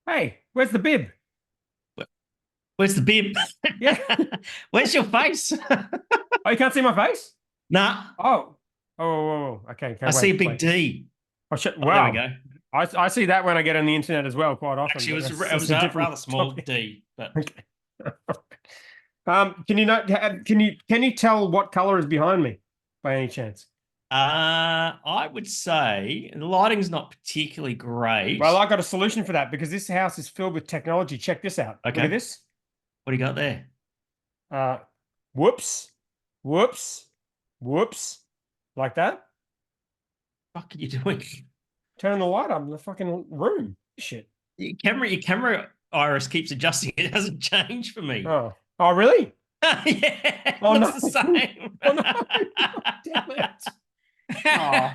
Hey, where's the bib? Where's the bib? Yeah. Where's your face? Oh, you can't see my face? Nah, Oh. Okay, okay, I see a big wait. D. Oh shit. Oh, there we Wow. go. I see that when I get on the internet as well quite often, Actually, but it that's was a a different rather small topic. D, but Okay. Can you not can you tell what color is behind me by any chance? I would say the lighting's not particularly great. Well, I got a solution for that because this house is filled with technology. Check this out. Look at Okay, this. what do you got there? Uh, whoops, whoops, whoops, like that. What are you doing? Turn the light on in the fucking room. Shit. Your camera iris keeps adjusting. It hasn't changed for me. Oh, oh, really? Yeah, it Oh looks no! the same. Oh no! Damn it! Oh,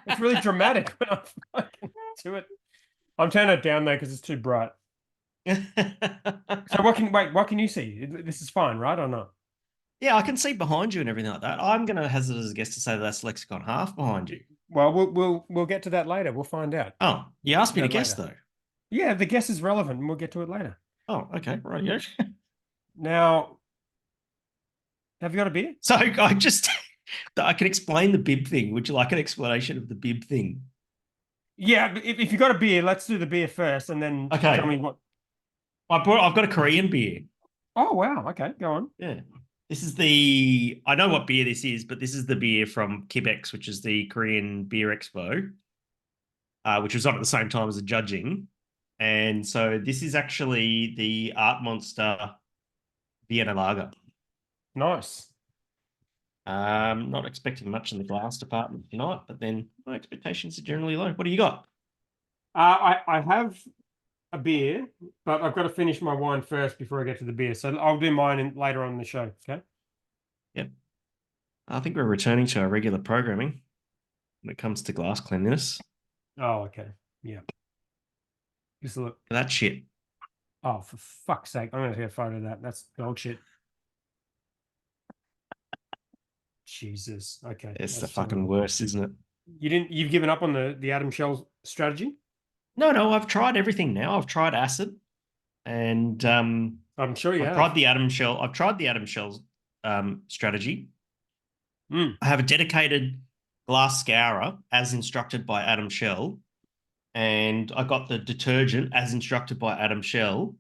it's really dramatic when I fucking do it. I'm turning it down though because it's too bright. So what can you see? This is fine, right, or not? Yeah, I can see behind you and everything like that. I'm going to hazard as a guess to say that's lexicon half behind you. Well, we'll get to that later. We'll find out. Oh, you asked me to That guess later. though. Yeah, the guess is relevant, and we'll get to it later. Oh, okay, right, yeah. Now, have you got a beer? So I just I can explain the bib thing. Would you like an explanation of the bib thing? Yeah, if you got a beer, let's do the beer first, and then tell Okay, me what. I've got a Korean beer. Oh wow, okay, go on. Yeah. This is the I know what beer this is, but this is the beer from Quebec, which is the Korean Beer Expo, which was on at the same time as the judging. And so this is actually the Art Monster Vienna Lager. Nice. Not expecting much in the glass department tonight, but then my expectations are generally low. What do you got? I have a beer, but I've got to finish my wine first before I get to the beer. So I'll do mine later on in the show. Okay. Yep. I think we're returning to our regular programming when it comes to glass cleanliness. Oh, okay. Yeah. Just look. That shit. Oh, for fuck's sake! I'm gonna get a photo of that. That's dog shit. Jesus. Okay. It's the Let's have a fucking look. worst, isn't it? You've given up on the Adam Shell strategy? No, I've tried everything now. I've tried acid and I'm sure you I've have. tried the Adam Shell. I've tried the Adam Shell strategy. Mm. I have a dedicated glass scourer as instructed by Adam Shell, and I got the detergent as instructed by Adam Shell,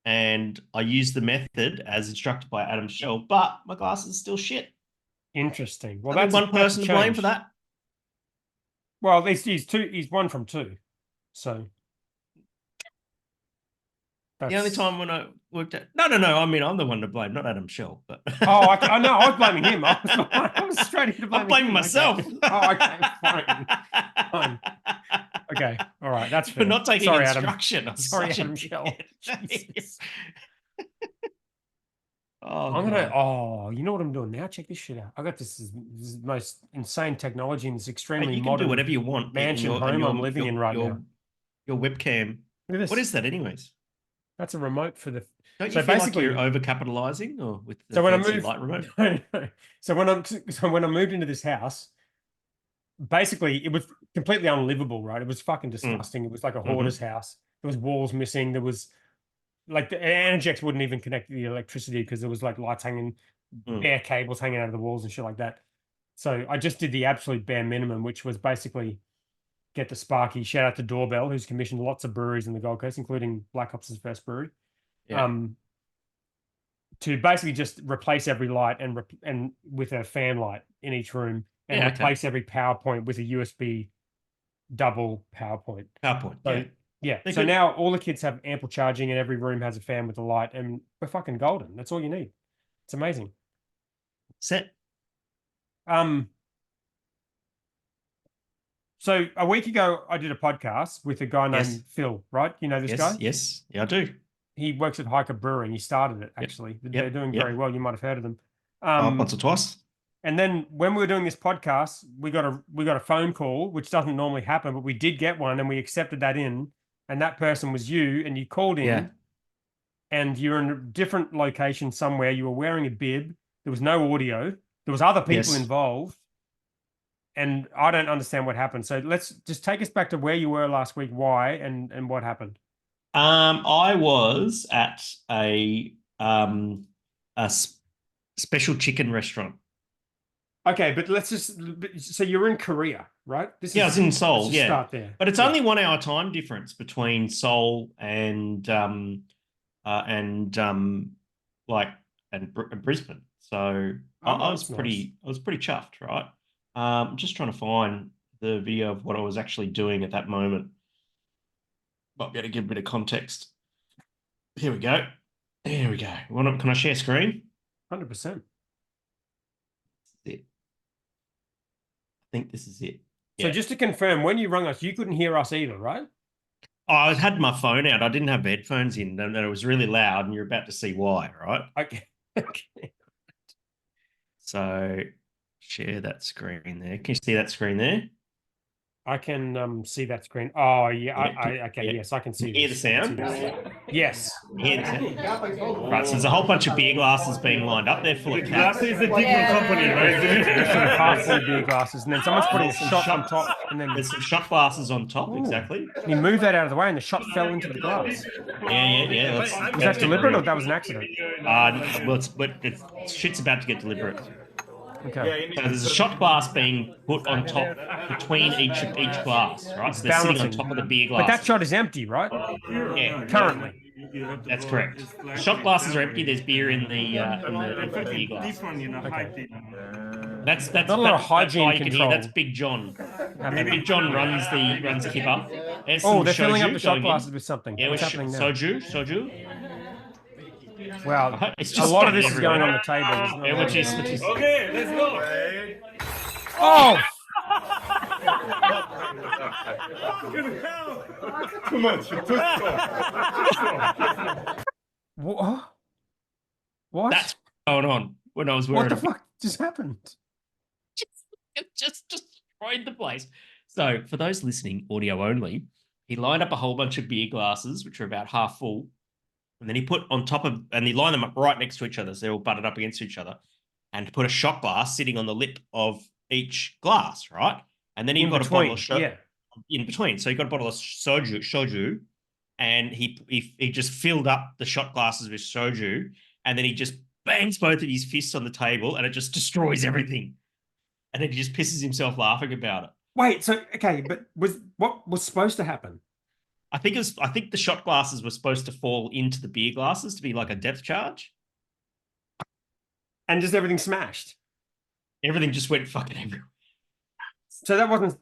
and I used the method as instructed by Adam Shell, but my glass is still shit. Interesting. Well, Only one that's a person to blame for change. that. Well, at least he's two. He's one from two. So The only that's. time when I worked at no. I mean, I'm the one to blame, not Adam Shell, but Oh, I know. I was blaming him. I was straight into I'm blaming blaming him. Okay. myself Oh, okay. Fine. Fine. Okay. All right. That's for fair. not taking Sorry, Adam. instruction. I'm Sorry, such a Adam Shell. dickhead. Jesus. Oh I'm gonna. god. Oh, you know what I'm doing now? Check this shit out. I got this most insane technology in this Hey, extremely you can do modern whatever you want in mansion home I'm living in right now. your webcam. Look at What this. is that, anyways? That's a remote for the. Don't you So feel like you're basically, overcapitalizing or with the so when I fancy moved, light remote? so when I moved into this house, basically it was completely unlivable, right? It was fucking Mm. disgusting. It was like a hoarder's Hmm. house. There was walls missing. There was like the Energex wouldn't even connect the electricity because there was like lights hanging, Mm. bare cables hanging out of the walls and shit like that. So I just did the absolute bare minimum, which was basically get the Sparky. Shout out to Doorbell, who's commissioned lots of breweries in the Gold Coast, including Black Ops' first brewery. Yeah. Um, to basically just replace every light and with a fan light in each room and Yeah, okay. replace every power point with a USB double power point. PowerPoint. So Yeah. yeah, They're so good. now all the kids have ample charging and every room has a fan with a light and we're fucking golden. That's all you need. It's amazing. Set. Um, so a week ago I did a podcast with a guy Yes. named Phil, right? You know this Yes. guy? Yes. Yeah, I do. He works at Hiker Brewing. He started it Yep. actually. They're Yep. doing very Yep. well. You might have heard of them. Once or twice. And then when we were doing this podcast, we got a phone call, which doesn't normally happen, but we did get one, and we accepted that in. And that person was you, and you called Yeah. in, and you're in a different location somewhere. You were wearing a bib. There was no audio. There was other people Yes. involved, and I don't understand what happened. So let's just take us back to where you were last week, why, and what happened. I was at a special chicken restaurant. Okay, but let's just so you're in Korea, right? Yeah, I was in Let's Seoul. just Yeah, start there. but it's Yeah. only 1 hour time difference between Seoul and like and Brisbane. So Oh, nice, nice. I was pretty chuffed, right? Just trying to find the video of what I was actually doing at that moment. Might be able to give a bit of context. Here we go. Here we go. Can I share screen? 100%. That's it. I think this is it. So Yeah. just to confirm, when you rung us, you couldn't hear us either, right? I had my phone out. I didn't have headphones in, and it was really loud, and you're about to see why, right? Okay. Okay. So share that screen there. Can you see that screen there? I can see that screen. Oh yeah, okay, Yeah. yes, I can Can see you hear the this. I can see sound? this. Yes. Can you hear the sound? Right, so there's a whole bunch of beer glasses being lined up there full of caps. Glasses a different company, right? Sort of half full beer glasses, and then someone's putting a shot on top, and then There's some shot glasses on top, Ooh. exactly. He moved that out of the way, and the shot fell into the glass. Yeah. Was that deliberate, or that was an accident? Well, shit's about to get deliberate. Okay. So there's a shot glass being put on top between each glass, right? It's So they're sitting on balancing. top of the beer But glass. that shot is empty, right? Yeah, Currently. that's correct. The shot glasses are empty. There's beer in the beer glass. Okay. That's Not a lot of hygiene all you can hear. control. That's Big John. And Big John runs Kipper. There's Oh, some they're filling up soju the shot going glasses in. with something. Yeah, What's with happening now? soju. Wow, It's a just lot of this everywhere. is going on the table. Yeah, which is Okay, let's go. Oh! Too much. Too strong. What? that's going on when I was What wearing the fuck just happened? it just destroyed the place. So for those listening, audio only, he lined up a whole bunch of beer glasses, which are about half full, and then he put on top of, and he lined them up right next to each other, so they're all butted up against each other, and put a shot glass sitting on the lip of each glass, right? And then he got a bottle of in between. So he got a bottle of soju, and he just filled up the shot glasses with soju, and then he just bangs both of his fists on the table, and it just destroys everything. And then he just pisses himself laughing about it. Wait, so okay, but what was supposed to happen? I think the shot glasses were supposed to fall into the beer glasses to be like a depth charge. And just everything smashed. Everything just went fucking everywhere. So that wasn't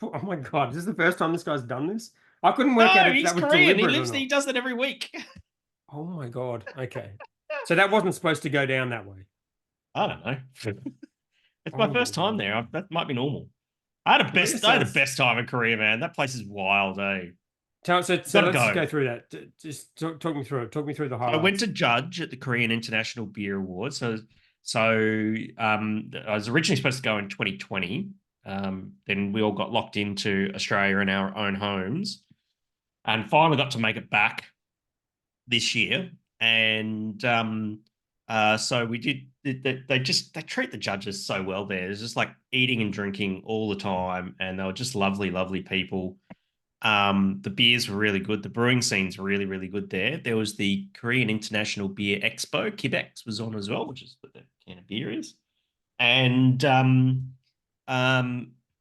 oh my god, is this the first time this guy's done this? I couldn't work out if that was Korean. deliberate. He does it every week. Oh my god. Okay. So that wasn't supposed to go down that way. I don't know. It's my first time there. That might be normal. I had the best time in Korea, man. That place is wild, eh? So let's just go through that. Just talk me through it. Talk me through the highlights. I went to judge at the Korean International Beer Awards. I was originally supposed to go in 2020. Then we all got locked into Australia in our own homes, and finally got to make it back this year. And so we did. They treat the judges so well there. It's just like eating and drinking all the time, and they were just lovely, lovely people. The beers were really good. The brewing scene's really, really good there. There was the Korean International Beer Expo. Quebec was on as well, which is what the can of beer is. And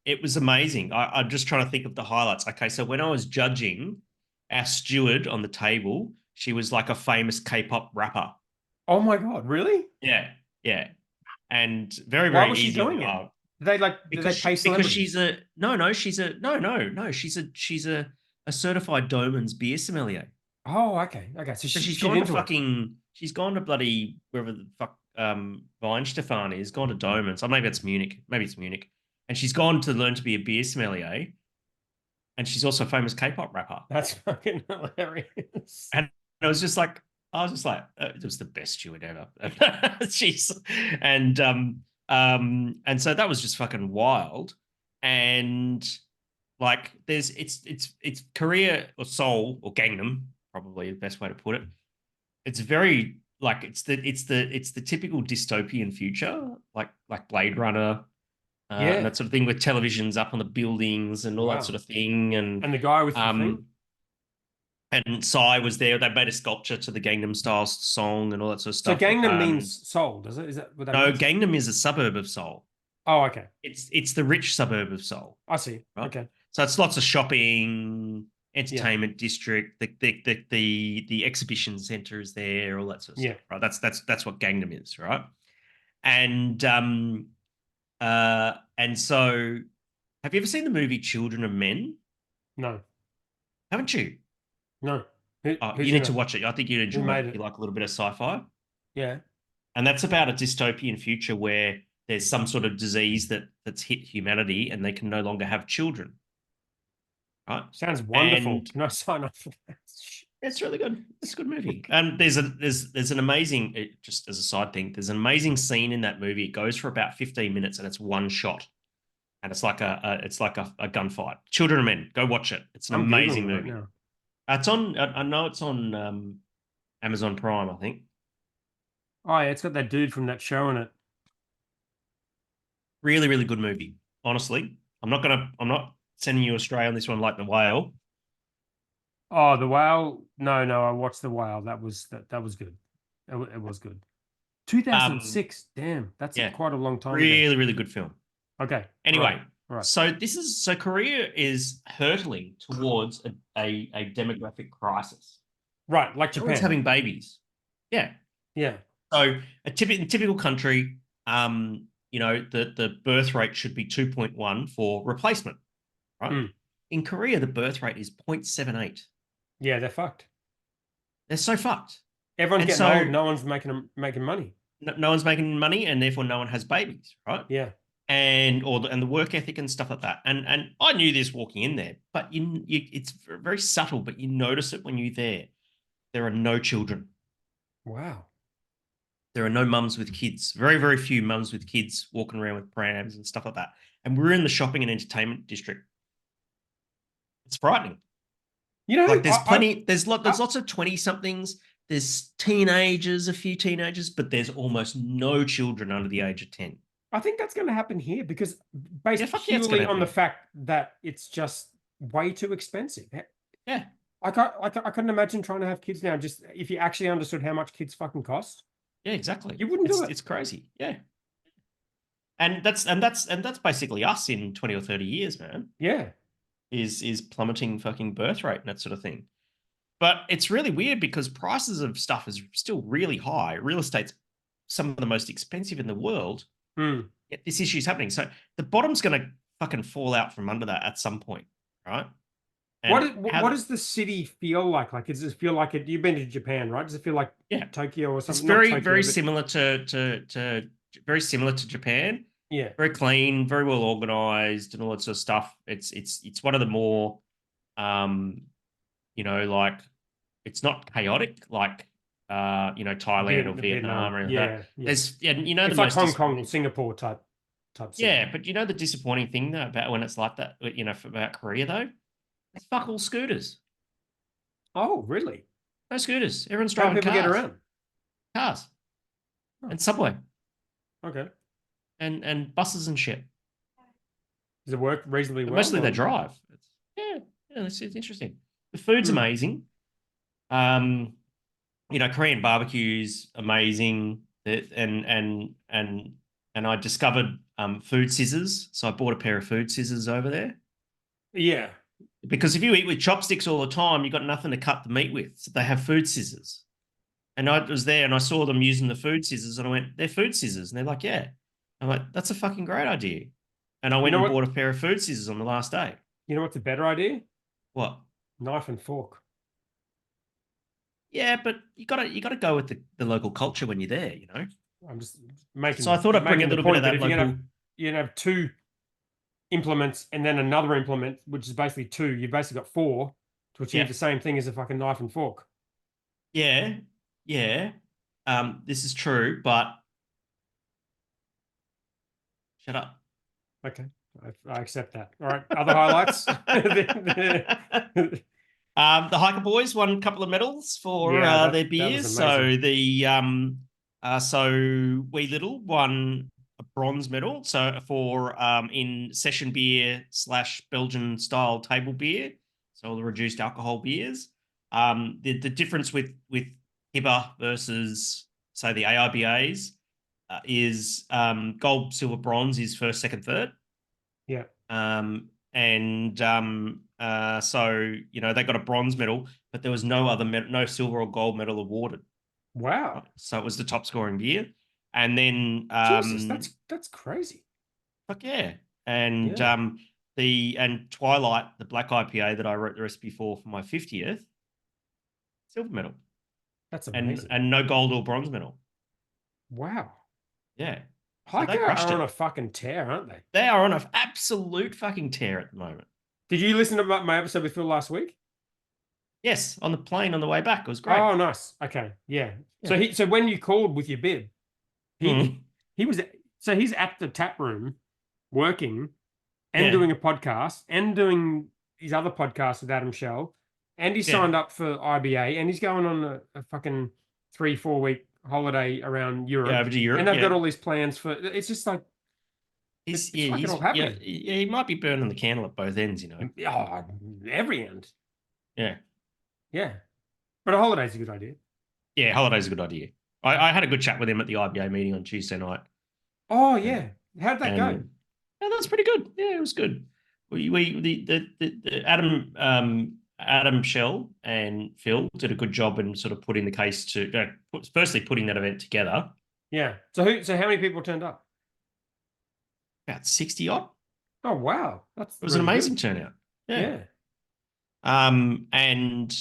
it was amazing. I'm just trying to think of the highlights. Okay, so when I was judging, our steward on the table, she was like a famous K-pop rapper. Oh my god, really? Yeah. And very, very Why was easy. she doing it? Because she's a certified Doman's beer sommelier. Oh, okay. So she's gone to bloody wherever the fuck Weinstefan is, gone to Doman's. So maybe it's Munich. And she's gone to learn to be a beer sommelier. And she's also a famous K-pop rapper. That's fucking hilarious. And I was just like, it was the best steward ever. And so that was just fucking wild. And like it's Korea or Seoul or Gangnam, probably the best way to put it. It's very like it's the typical dystopian future, like Blade Runner, and that sort of thing, with televisions up on the buildings and all that sort of thing. And the guy with the thing? And Psy was there. They made a sculpture to the Gangnam Style song and all that sort of So stuff. Gangnam means Seoul, does it? Is that what that No, means? Gangnam is a suburb of Seoul. Oh, okay. It's the rich suburb of Seoul. I see. Right? Okay. So it's lots of shopping, Yeah. entertainment district. The exhibition center is there, all that sort of Yeah. stuff. Right. That's what Gangnam is, right? And so have you ever seen the movie Children of Men? No. Haven't you? No. Oh, Who's you in need to it? watch it. I think you'd Who enjoy made it if it? you like a little bit of sci-fi. Yeah. And that's about a dystopian future where there's some sort of disease that's hit humanity and they can no longer have children. Right? Sounds wonderful. And Can I sign up for that? it's really good. It's a good movie. And there's an amazing, just as a side thing, there's an amazing scene in that movie. It goes for about 15 minutes and it's one shot. And it's like a gunfight. Children of Men, go watch it. It's an I'm amazing Googling it movie. right now. It's on. I know it's on Amazon Prime. I think. Oh, yeah, it's got that dude from that show in it. Really, really good movie. Honestly, I'm not sending you astray on this one like The Whale. Oh, The Whale. No, I watched The Whale. That was good. It was good. 2006. Damn, that's Yeah, quite a long time ago. really, really good film. Okay. Anyway, right. so Korea is hurtling towards a demographic crisis. Right, like Everyone's Japan. having babies. Yeah. Yeah. So a typical country, the birth rate should be 2.1 for replacement, right? Mm. In Korea, the birth rate is 0.78. Yeah, they're fucked. They're so fucked. Everyone's getting old. No one's making money. No one's making money, and therefore no one has babies, right? Yeah. And the work ethic and stuff like that. And I knew this walking in there, but it's very subtle, but you notice it when you're there. There are no children. Wow. There are no mums with kids. Very, very few mums with kids walking around with prams and stuff like that. And we're in the shopping and entertainment district. It's frightening. You know, like there's plenty. There's lots of 20-somethings. There's teenagers, a few teenagers, but there's almost no children under the age of 10. I think that's going to happen here because based purely on the fact that it's just way too expensive. Yeah. I couldn't imagine trying to have kids now. Just if you actually understood how much kids fucking cost. Yeah, exactly. You wouldn't do it. It's crazy. Yeah. And that's basically us in 20 or 30 years, man. Yeah. Is plummeting fucking birth rate and that sort of thing. But it's really weird because prices of stuff is still really high. Real estate's some of the most expensive in the world. Mm. Yet this issue is happening. So the bottom's going to fucking fall out from under that at some point, right? And what does the city feel like? Like, does it feel like it? You've been to Japan, right? Does it feel like Tokyo or something? It's very similar to very similar to Japan. Yeah, very clean, very well organized, and all that sort of stuff. It's one of the more, like it's not chaotic like Thailand or Vietnam or anything. Yeah. There's it's like Hong Kong or Singapore type. Yeah, but the disappointing thing though about when it's like that, about Korea though, it's fuck all scooters. Oh, really? No scooters. Everyone's driving people cars. Get around? Cars. And subway. Okay. And buses and shit. Does it work reasonably well? Mostly they drive. It's interesting. The food's amazing. Korean barbecue's amazing. And I discovered food scissors. So I bought a pair of food scissors over there. Yeah. Because if you eat with chopsticks all the time, you've got nothing to cut the meat with. So they have food scissors. And I was there and I saw them using the food scissors and I went, they're food scissors. And they're like, yeah. I'm like, that's a fucking great idea. And I went and bought a pair of food scissors on the last day. You know what's a better idea? What? Knife and fork. Yeah, but you gotta go with the local culture when you're there, I'm just making. So I thought I'd bring a little bit of that local. You have two implements and then another implement, which is basically two. You've basically got four to achieve the same thing as a fucking knife and fork. Yeah. This is true, but shut up. Okay, I accept that. All right, other highlights. The Hiker Boys won a couple of medals for their beers. So so Wee Little won a bronze medal. So for in session beer / Belgian style table beer, so all the reduced alcohol beers. The difference with HIBA versus say the AIBAs is gold, silver, bronze is first, second, third. Yeah. So they got a bronze medal, but there was no other no silver or gold medal awarded. Wow. So it was the top scoring beer, and then Jesus, that's crazy. fuck yeah, and Yeah. and Twilight, the black IPA that I wrote the recipe for my 50th, silver medal, That's and amazing. no gold or bronze medal. Wow. Yeah, so they Hiker crushed are on it. a fucking tear, aren't they? They are on an absolute fucking tear at the moment. Did you listen to my episode with Phil last week? Yes, on the plane on the way back, it was great. Oh, nice. Okay. Yeah. Yeah. So when you called with your bib, he Mhm. he was so he's at the tap room working and Yeah. doing a podcast and doing his other podcast with Adam Shell, and he Yeah. signed up for IBA, and he's going on a fucking 3-4 week holiday around Europe. Yeah, over to Europe. And they've yeah. got all these plans for it's just like it's fucking all happening. Yeah, he might be burning the candle at both ends, Oh, every end. Yeah. Yeah. But a holiday's a good idea. Yeah, holiday's a good idea. I had a good chat with him at the IBA meeting on Tuesday night. Oh yeah. How'd that go? Yeah, that's pretty good. Yeah, it was good. The Adam Shell and Phil did a good job in sort of putting the case to firstly putting that event together. Yeah. So how many people turned up? About 60 odd. Oh wow. It was an amazing turnout. Yeah. And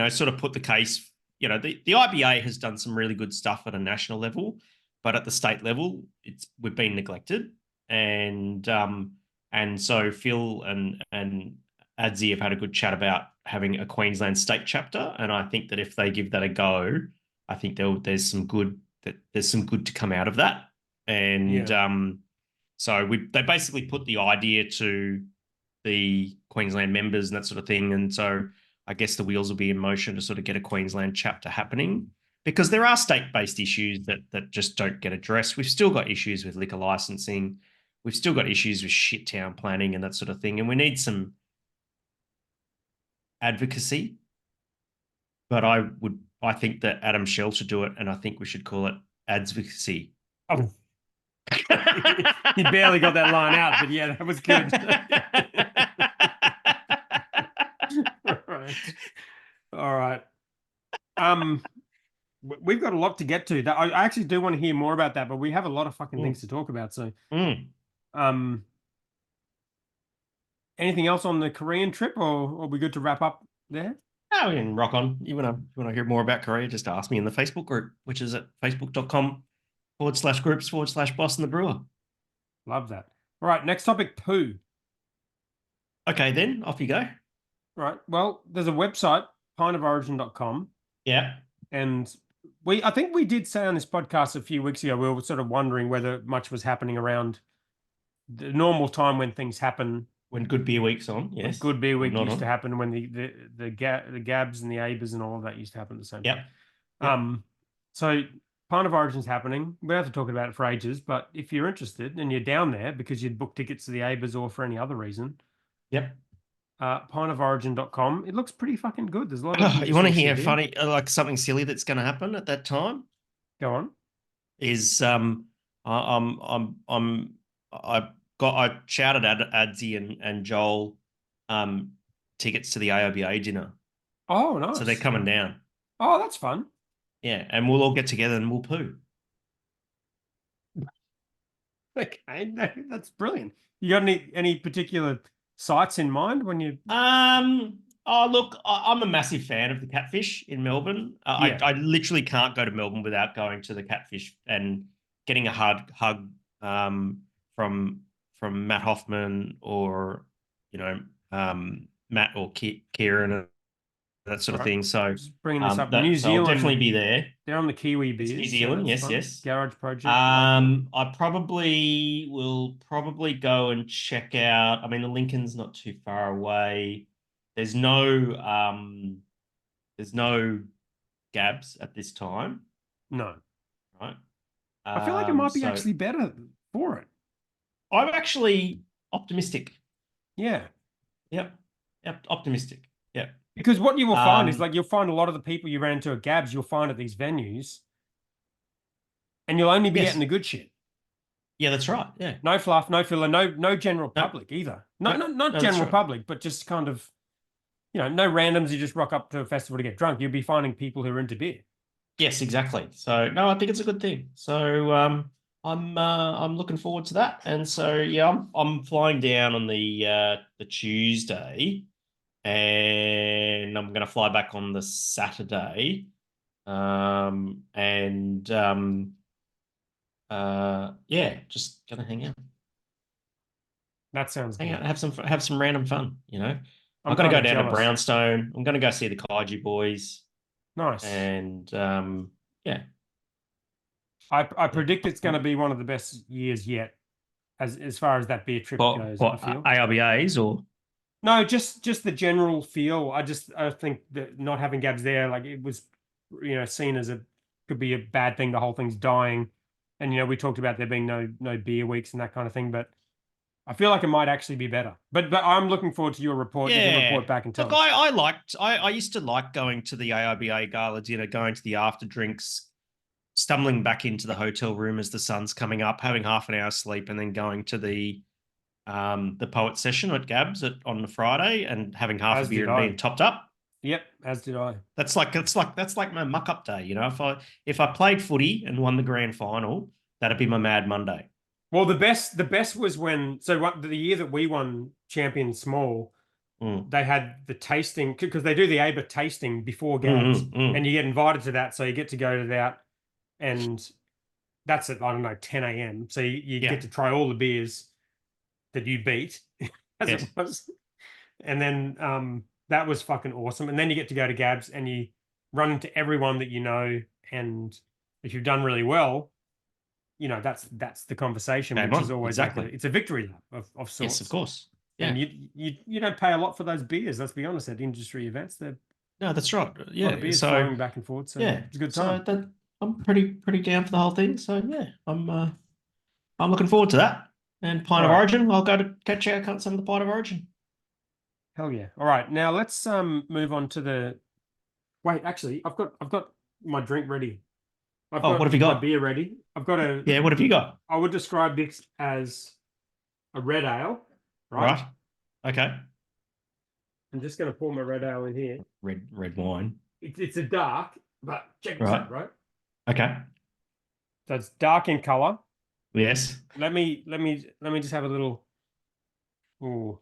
sort of put the case, the IBA has done some really good stuff at a national level, but at the state level, we've been neglected. And so Phil and Adzi have had a good chat about having a Queensland state chapter. And I think that if they give that a go, I think there's some good to come out of that. And so they basically put the idea to the Queensland members and that sort of thing. And so I guess the wheels will be in motion to sort of get a Queensland chapter happening, because there are state-based issues that just don't get addressed. We've still got issues with liquor licensing. We've still got issues with shit town planning and that sort of thing. And we need some advocacy. But I think that Adam Shell should do it, and I think we should call it advocacy. Oh. He barely got that line out, but yeah, that was good. All right. We've got a lot to get to. That I actually do want to hear more about that, but we have a lot of fucking things to talk about. So, anything else on the Korean trip, or are we good to wrap up there? Oh, we can rock on. You want to hear more about Korea? Just ask me in the Facebook group, which is at facebook.com/groups/Boss and the Brewer. Love that. All right, next topic, poo. Okay, then off you go. Right. Well, there's a website, pineoforigin.com. Yeah. And I think we did say on this podcast a few weeks ago, we were sort of wondering whether much was happening around the normal time when things happen. When Good Beer Week's on, yes. Good Beer Week used to happen when the Gabs and the Abers and all of that used to happen at the same time. Yep. So Pint of Origin's happening. We don't have to talk about it for ages, but if you're interested and you're down there because you'd booked tickets to the Abers or for any other reason, yep. Pineoforigin.com. It looks pretty fucking good. There's a lot of you want to hear funny, like something silly that's going to happen at that time? Go on. Is I shouted at Adzi and Joel tickets to the AOBA dinner. Oh, nice. So they're coming down. Oh, that's fun. Yeah, and we'll all get together and we'll poo. Okay, that's brilliant. You got any particular sites in mind when you? Oh, look, I'm a massive fan of the Catfish in Melbourne. I literally can't go to Melbourne without going to the Catfish and getting a hug from Matt Hoffman or Matt or Kieran and that sort of thing. So just bringing this up, New Zealand, I'll definitely be there. They're on the Kiwi beers. New Zealand, so yes. Garage Project. I will probably go and check out. I mean, the Lincoln's not too far away. There's no Gabs at this time. No. Right. I feel like it might be actually better for it. I'm actually optimistic. Yeah. Yep. Optimistic. Yeah. Because what you will find is Um, like you'll find a lot of the people you ran into at Gabs, you'll find at these venues, and you'll only be Yes. getting the good shit. Yeah, that's right. Yeah. No fluff, no filler, no general No. public either. No, No, not no, that's general right. public, but just kind of, no randoms. You just rock up to a festival to get drunk. You'll be finding people who are into beer. Yes, exactly. So no, I think it's a good thing. So I'm looking forward to that. And so yeah, I'm flying down on the Tuesday, and I'm gonna fly back on the Saturday. And yeah, just gonna hang out. That sounds Hang good. out, have some random fun, I'm I'm gonna kind go of down to jealous. Brownstone. I'm gonna go see the Kaiju Boys. Nice. And yeah. I predict it's going to be one of the best years yet, as far as that beer trip goes. I feel. ARBAs or No, just the general feel. I think that not having Gabs there, like it was, seen as could be a bad thing. The whole thing's dying, and we talked about there being no beer weeks and that kind of thing. But I feel like it might actually be better. But I'm looking forward to your report. You can report yeah. back and tell Look, us. I used to like going to the ARBA gala dinner, going to the after drinks, stumbling back into the hotel room as the sun's coming up, having half an hour sleep, and then going to the poet session at Gabs on the Friday and having half a As beer did and being I. topped up. Yep, as did I. That's like my muck up day. If I played footy and won the grand final, that'd be my Mad Monday. Well, the best was when the year that we won Champion Small, they had the tasting because they do the ABA tasting before Gabs, and you get invited to that, so you get to go to that, and that's at I don't know 10 a.m. So you Yeah. get to try all the beers that you beat, as Yes. it was, and then that was fucking awesome. And then you get to go to Gabs and you run into everyone that you know, and if you've done really well, that's the conversation, Game which is on. always Exactly. it's a victory lap of sorts. Yes, of course. Yeah. And you don't pay a lot for those beers. Let's be honest. At industry events, they're No, that's right. a lot Yeah. of beers So flowing back and forth. So yeah, it's a good so time. that I'm pretty down for the whole thing. So yeah, I'm looking forward to that. And Pint of All right. Origin, I'll go to catch out some of the Pint of Origin. Hell yeah! All right, now let's move on to the. Wait, actually, I've got my drink ready. I've Oh, got what have you my got? beer ready. I've got a. Yeah, what have you got? I would describe this as a red ale, right? Right. Okay. I'm just going to pour my red ale in here. Red wine. It's a dark, but check this Right. out, right? Okay. So it's dark in color. Yes. Let me just have a little. Ooh.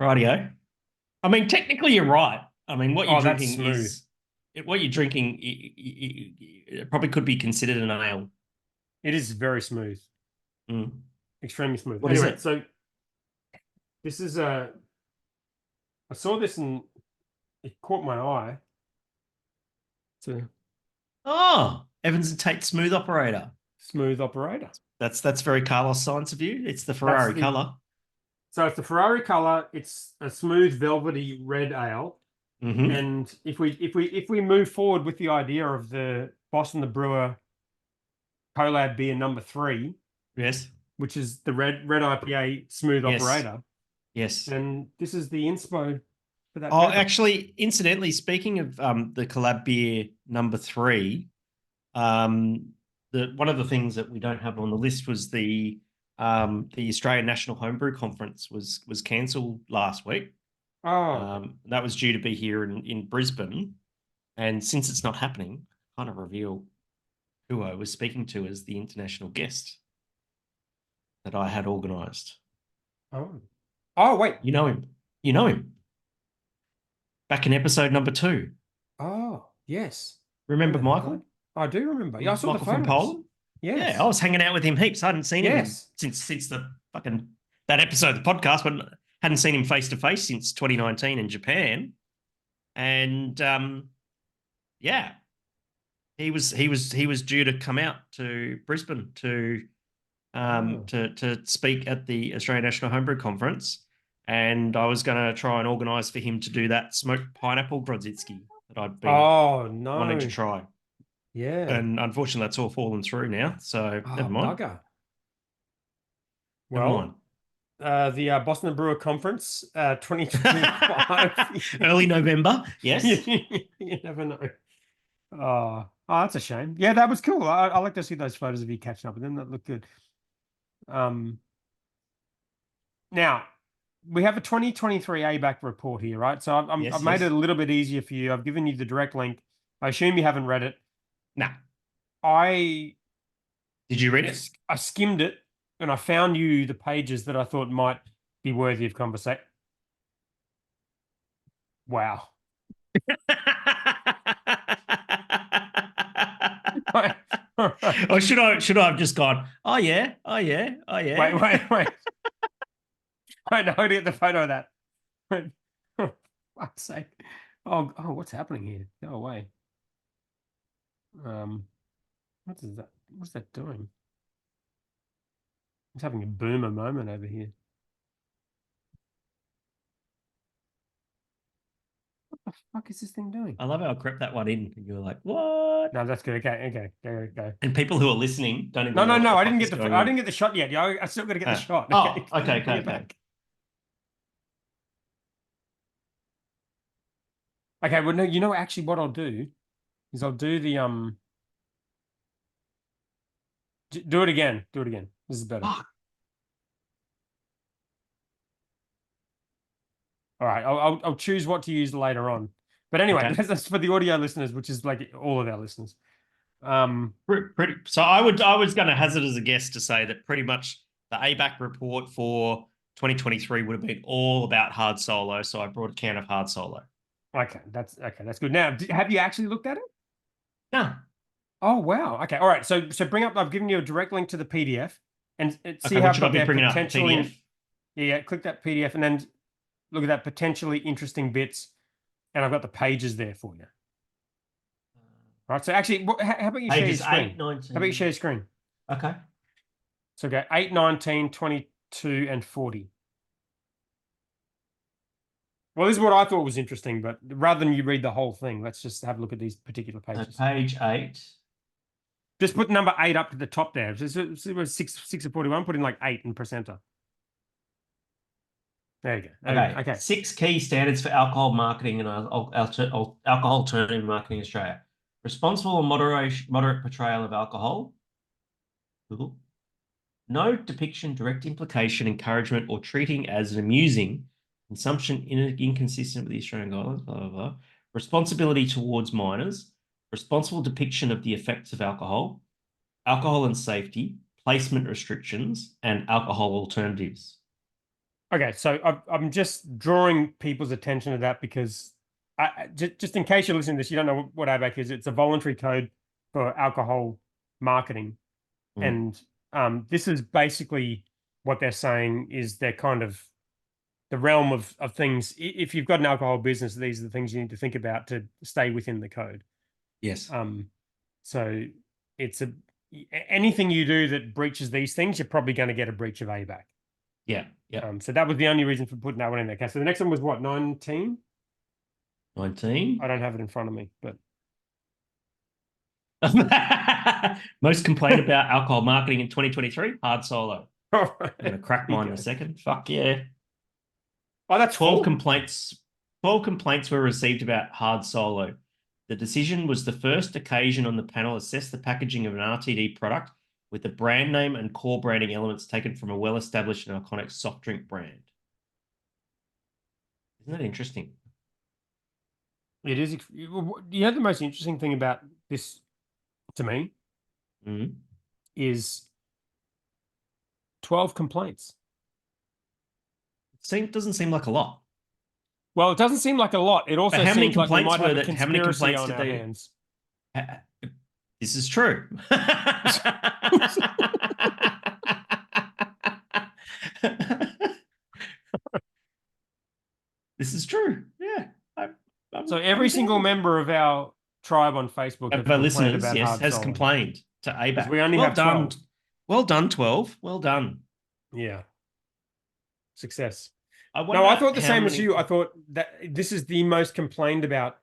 Rightio. I mean, technically, you're right. I mean, what you're That's drinking smooth. is what you're drinking. It probably could be considered an ale. It is very smooth, Mm. extremely smooth. What is Anyway, it? so this is I saw this and it caught my eye. It's a Oh, Evans and Tate Smooth Operator. smooth operator. That's very Carlos Sainz of you. It's the Ferrari color. So it's the Ferrari color. It's a smooth, velvety red ale. Mm-hmm. And if we move forward with the idea of the Boston the Brewer collab beer number 3, Yes. which is the red IPA smooth Yes. operator, Yes. and this is the inspo for that. Oh, beverage. actually, incidentally, speaking of the collab beer number 3, one of the things that we don't have on the list was the Australian National Homebrew Conference was cancelled last week. That was due to be here in Brisbane, and since it's not happening, I can't reveal who I was speaking to as the international guest that I had organised. Oh, wait. You know him. You know him. Back in episode number 2. Oh, yes. Remember Michael? I do remember. Yeah, I saw Michael the from photos. Poland. Yes. Yeah, I was hanging out with him heaps. I hadn't seen him Yes. since the fucking that episode of the podcast, but hadn't seen him face to face since 2019 in Japan. And yeah, he was due to come out to Brisbane to speak at the Australian National Homebrew Conference, and I was going to try and organise for him to do that smoked pineapple Grodzitsky that I'd been wanting to try. Yeah. And unfortunately, that's all fallen through now. So never mind. Bugger. Never mind. The Boston Brewer Conference, 2025. Early November. Yes. You never know. Oh, that's a shame. Yeah, that was cool. I like to see those photos of you catching up with them. That looked good. Now we have a 2023 ABAC report here, right? So I've made it a little bit easier for you. I've given you the direct link. I assume you haven't read it. Nah. Did you read it? I skimmed it and I found you the pages that I thought might be worthy of conversation. Wow. Or should I have just gone, oh yeah. Wait. Wait, no, I get the photo of that. Fuck's sake. Oh, what's happening here? Go away. What is that? What's that doing? It's having a boomer moment over here. What the fuck is this thing doing? I love how I crept that one in. And you were like, what? No, that's good. Okay. Go. And people who are listening don't even No. know I didn't get the shot yet. I still got to get the shot. Oh, okay. Okay, well, no, you know, actually what I'll do is I'll do the, do it again. This is better. Fuck. All right, I'll choose what to use later on. But anyway, that's for the audio listeners, which is like all of our listeners. So I was going to hazard as a guess to say that pretty much the ABAC report for 2023 would have been all about hard solo. So I brought a can of hard solo. Okay, that's good. Now, have you actually looked at it? No. Oh wow. Okay. All right. So bring up. I've given you a direct link to the PDF and see how how should I be bringing up the PDF? Yeah. Click that PDF and then look at that potentially interesting bits, and I've got the pages there for you. Right. So actually, how about you share your screen? 8, 19. How about you share your screen? Okay. So go 8, 19, 22, and 40. Well, this is what I thought was interesting, but rather than you read the whole thing, let's just have a look at these particular pages. So page 8. Just put number 8 up to the top there. So it was 6 of 41. Put in like 8 and presenter. There you go. Okay. 6 key standards for alcohol marketing and alcohol alternative marketing in Australia. Responsible and moderate portrayal of alcohol. Google. No depiction, direct implication, encouragement, or treating as an amusing consumption inconsistent with the Australian guidelines. Blah blah blah. Responsibility towards minors. Responsible depiction of the effects of alcohol. Alcohol and safety. Placement restrictions and alcohol alternatives. Okay, so I'm just drawing people's attention to that because just in case you're listening to this, you don't know what ABAC is. It's a voluntary code for alcohol marketing. And this is basically what they're saying is they're kind of the realm of things. If you've got an alcohol business, these are the things you need to think about to stay within the code. Yes. So it's anything you do that breaches these things, you're probably going to get a breach of ABAC. Yeah. So that was the only reason for putting that one in there. Okay, so the next one was what, 19? 19. I don't have it in front of me, but most complaint about alcohol marketing in 2023, hard solo. All right. I'm gonna crack mine in a second. Fuck yeah. Oh, that's 12 complaints. 12 complaints were received about hard solo. The decision was the first occasion on the panel assessed the packaging of an RTD product with the brand name and core branding elements taken from a well-established and iconic soft drink brand. Isn't that interesting? It is. You know, the most interesting thing about this to me is 12 complaints. Doesn't seem like a lot. Well, it doesn't seem like a lot. It also seems like we might have a how many conspiracy complaints on did our they? hands. This is true. This is true. Yeah. So every single member of our tribe on Facebook of our listeners, has complained to ABAC. We only have 12. Well done, 12. Well done. Yeah. Success. I thought the same as you. I thought that this is the most complained about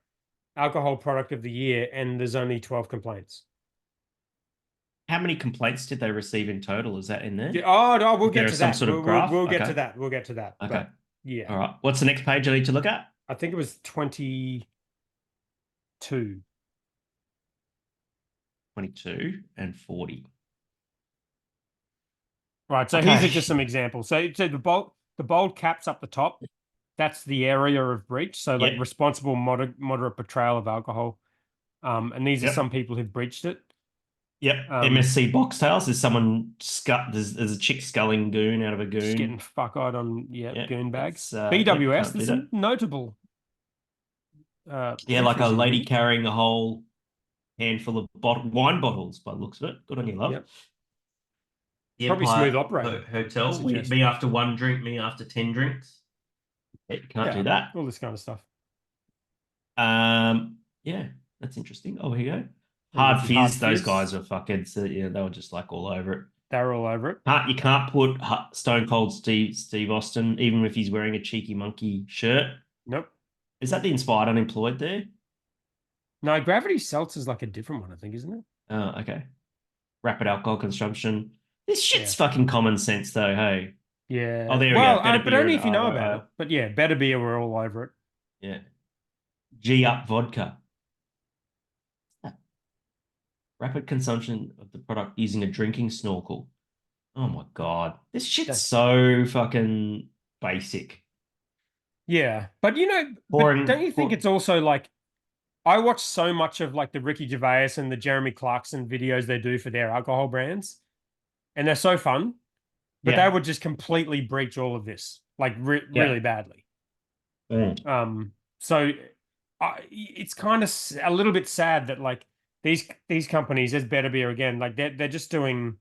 alcohol product of the year, and there's only 12 complaints. How many complaints did they receive in total? Is that in there? Yeah, oh no, we'll Is there get to some that. sort of We'll, graph? we'll get Okay. to that. We'll get to that. Okay. But yeah. All right. What's the next page I need to look at? I think it was 22. 22 and 40. Right. So these are Okay. just some examples. So the bold caps up the top, that's the area of breach. So like Yep. responsible moderate portrayal of alcohol. And these are Yep. some people who've breached it. Yep. MSC box tails. There's someone there's a chick sculling goon out of a Just getting goon. fuck-eyed on goon bags. Yep, BWS, can't do there's that. some notable Yeah, like a entries in lady here. carrying a whole handful of wine bottles by the looks of it. Good on you, love. Yep. The Probably Empire smooth operating, Hotel. suggest. Me after one drink, me after 10 drinks. Yeah, you can't do that. All this kind of stuff. Yeah, that's interesting. Oh, here you go. And Hard this is Hard Fizz, those Fizz. guys are fucking, so, yeah, they were just like all over it. They're all over it. You can't put Stone Cold Steve Austin, even if he's wearing a cheeky monkey shirt. Nope. Is that the Inspired Unemployed there? No, Gravity Seltzer's like a different one, I think, isn't it? Oh, okay. Rapid alcohol consumption. This shit's fucking common sense, though. Hey. Yeah. Oh, there we well, go. Better but beer only and if you know about ROO. it. But yeah, Better Beer, we're all over it. Yeah. G Up vodka. Rapid consumption of the product using a drinking snorkel. Oh my god. This shit's so fucking basic. Yeah. But but don't you think it's also like I watch so much of like the Ricky Gervais and the Jeremy Clarkson videos they do for their alcohol brands, and they're so fun, but they would just completely breach all of this, like really badly. So it's kind of a little bit sad that like these companies, there's Better Beer again, like they're just doing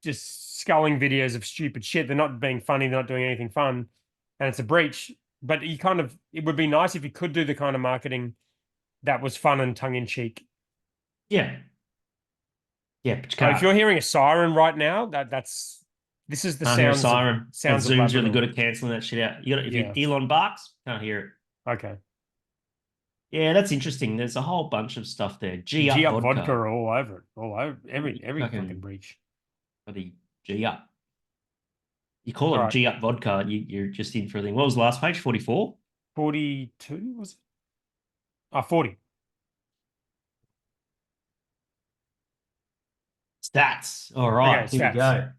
just sculling videos of stupid shit. They're not being funny, they're not doing anything fun, and it's a breach. But it would be nice if you could do the kind of marketing that was fun and tongue in cheek. Yeah. Yeah, but if you're hearing a siren right now, this is the can't hear a sounds siren. Sounds Zoom's really good at canceling that shit out. If you Elon barks, can't hear it. Okay. Yeah, that's interesting. There's a whole bunch of stuff there. G Up Up vodka are all over it. All over every fucking breach. Bloody G Up. You call it right. G Up vodka, you're just in for a thing. What was the last page? 44? 42 was it? 40. Stats. All right, okay, here we go.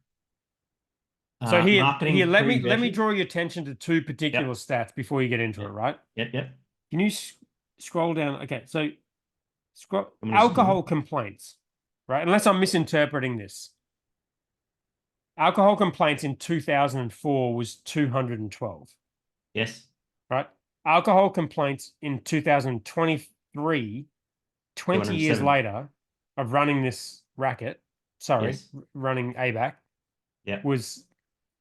So here, let me draw your attention to two particular stats before you get into it, right? Yep. Can you scroll down? Okay, so alcohol complaints, right? Unless I'm misinterpreting this. Alcohol complaints in 2004 was 212. Yes. Right? Alcohol complaints in 2023, 20 years later of running this racket, running ABAC, was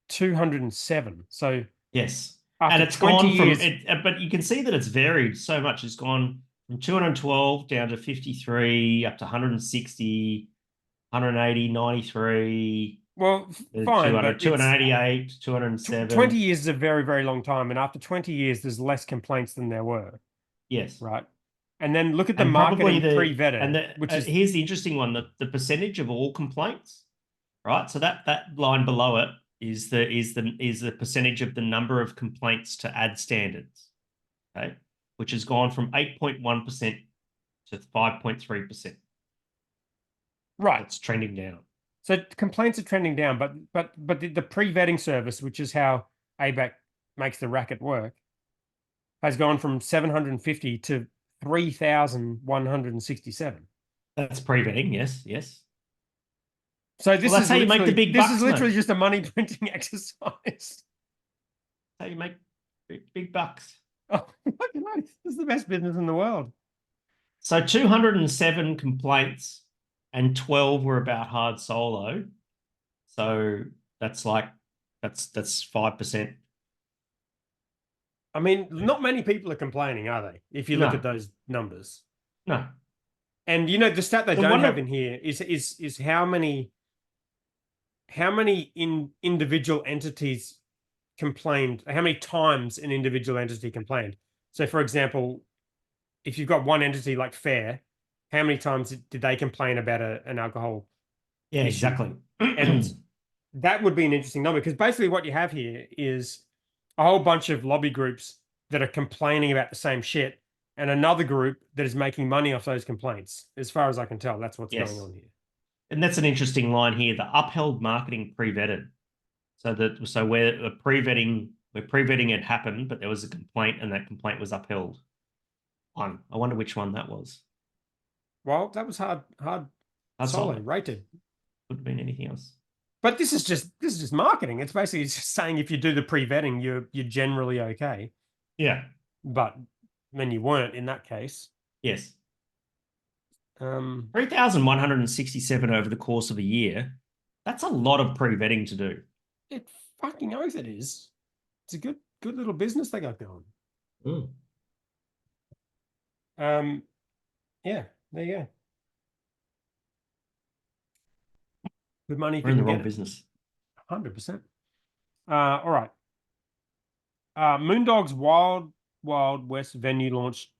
207. So yes. And it's gone from but you can see that it's varied so much. It's gone from 212 down to 53, up to 160, 180, 93. Well, fine, but 288, 207. 20 years is a very, very long time. And after 20 years, there's less complaints than there were. Yes. Right. And then look at the marketing pre-vetted. And here's the interesting one, the percentage of all complaints, right? So that line below it is the percentage of the number of complaints to ad standards, okay, which has gone from 8.1% to 5.3%. Right. It's trending down. So complaints are trending down, but the pre-vetting service, which is how ABAC makes the racket work, has gone from 750 to 3,167. That's pre-vetting, yes. So this is how you make the big bucks. This is literally just a money printing exercise. That's how you make big bucks. Oh, this is the best business in the world. So 207 complaints and 12 were about hard solo. So that's 5%. I mean, not many people are complaining, are they? If you look at those numbers. No. And the stat they don't have in here is how many individual entities complained, how many times an individual entity complained. So for example, if you've got one entity like Fair, how many times did they complain about an alcohol Yeah, issue? exactly. And that would be an interesting number, because basically what you have here is a whole bunch of lobby groups that are complaining about the same shit, and another group that is making money off those complaints. As far as I can tell, that's what's going on here. And that's an interesting line here. The upheld marketing pre-vetted. So we're pre-vetting had happened, but there was a complaint, and that complaint was upheld. I wonder which one that was. Well, that was hard solid rated. Could have been anything else. But this is just marketing. It's basically just saying if you do the pre-vetting, you're generally okay. Yeah. But then you weren't in that case. Yes. 3,167 over the course of a year. That's a lot of pre-vetting to do. It fucking oath it is. It's a good little business they got going. Yeah, there you go. Good money. We're in the wrong business. 100%. All right. Moondog's Wild West venue launch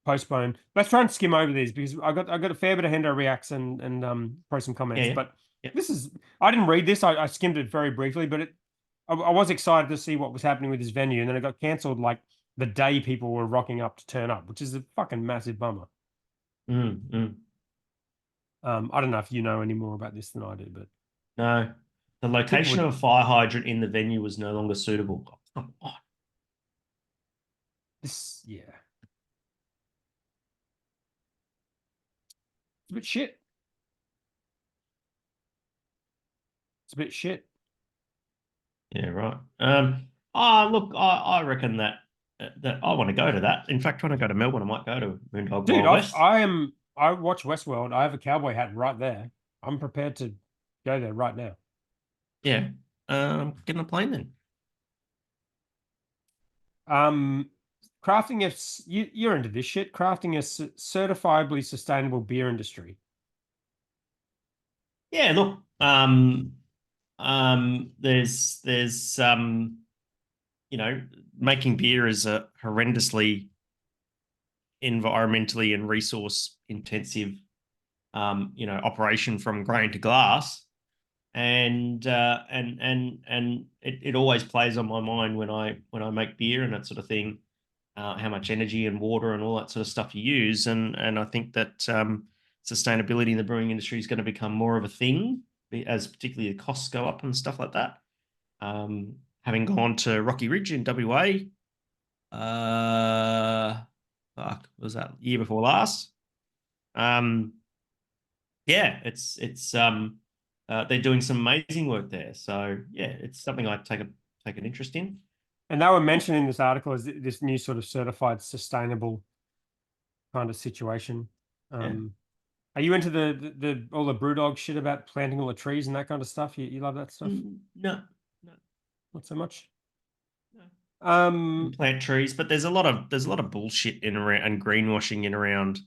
postponed. Let's try and skim over these, because I got a fair bit of Hendo reacts and pro some comments. But this is, I didn't read this. I skimmed it very briefly, but I was excited to see what was happening with this venue, and then it got cancelled like the day people were rocking up to turn up, which is a fucking massive bummer. I don't know if you know any more about this than I do, but no, the location of a fire hydrant in the venue was no longer suitable. This, yeah, it's a bit shit. It's a bit shit. Yeah, right. Look, I reckon that I want to go to that. In fact, when I go to Melbourne, I might go to Moondog. Dude, I watch Westworld. I have a cowboy hat right there. I'm prepared to go there right now. Yeah. Get on a plane then. Crafting you're into this shit. Crafting a certifiably sustainable beer industry. Yeah, look, there's making beer is a horrendously environmentally and resource intensive operation from grain to glass, and it always plays on my mind when I make beer and that sort of thing, how much energy and water and all that sort of stuff you use, and I think that sustainability in the brewing industry is going to become more of a thing, as particularly the costs go up and stuff like that. Having gone to Rocky Ridge in WA, was that year before last? Yeah, it's they're doing some amazing work there. So yeah, it's something I take an interest in. And they were mentioned in this article as this new sort of certified sustainable kind of situation. Are you into the all the BrewDog shit about planting all the trees and that kind of stuff? You love that stuff? No, not so much. No. Plant trees, but there's a lot of bullshit in around and greenwashing in around,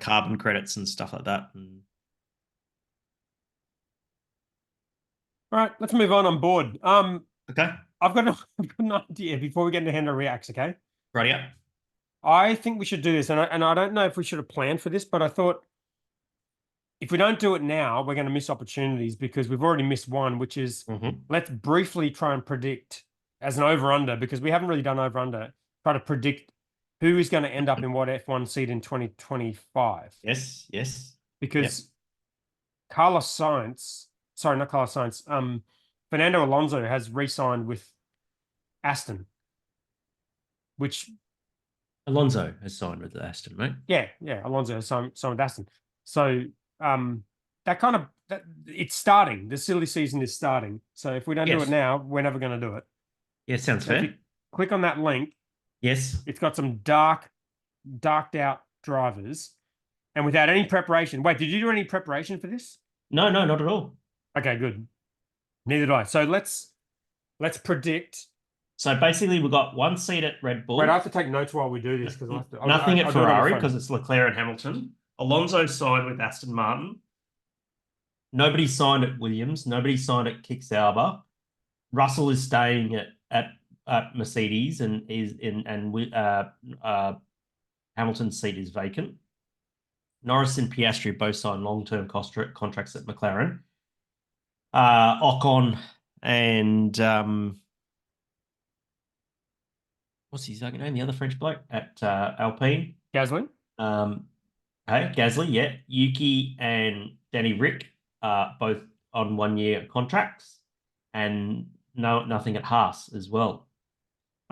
carbon credits and stuff like that. All right, let's move on. I'm bored. Okay. I've got an idea before we get into Hendo Reacts, okay? Right, yeah. I think we should do this, and I don't know if we should have planned for this, but I thought if we don't do it now, we're going to miss opportunities, because we've already missed one, which is let's briefly try and predict as an over-under, because we haven't really done over-under, try to predict who is going to end up in what F1 seat in 2025. Yes. Because Fernando Alonso has re-signed with Aston, which Alonso has signed with Aston, right? Yeah, Alonso has signed with Aston. So it's starting. The silly season is starting. So if we don't do it now, we're never going to do it. Yeah, sounds fair. If you click on that link. Yes. It's got some darked out drivers, and without any preparation. Wait, did you do any preparation for this? No, not at all. Okay, good. Neither did I. So let's predict. So basically, we've got one seat at Red Bull. Wait, I have to take notes while we do this, because nothing at Ferrari, because it's Leclerc and Hamilton. Alonso signed with Aston Martin. Nobody signed at Williams. Nobody signed at Kick Sauber. Russell is staying at Mercedes, and Hamilton's seat is vacant. Norris and Piastri both signed long-term contracts at McLaren. Ocon and what's his second name? The other French bloke at Alpine. Gasly. Hey, Gasly, yeah. Yuki and Danny Rick both on 1 year contracts, and nothing at Haas as well.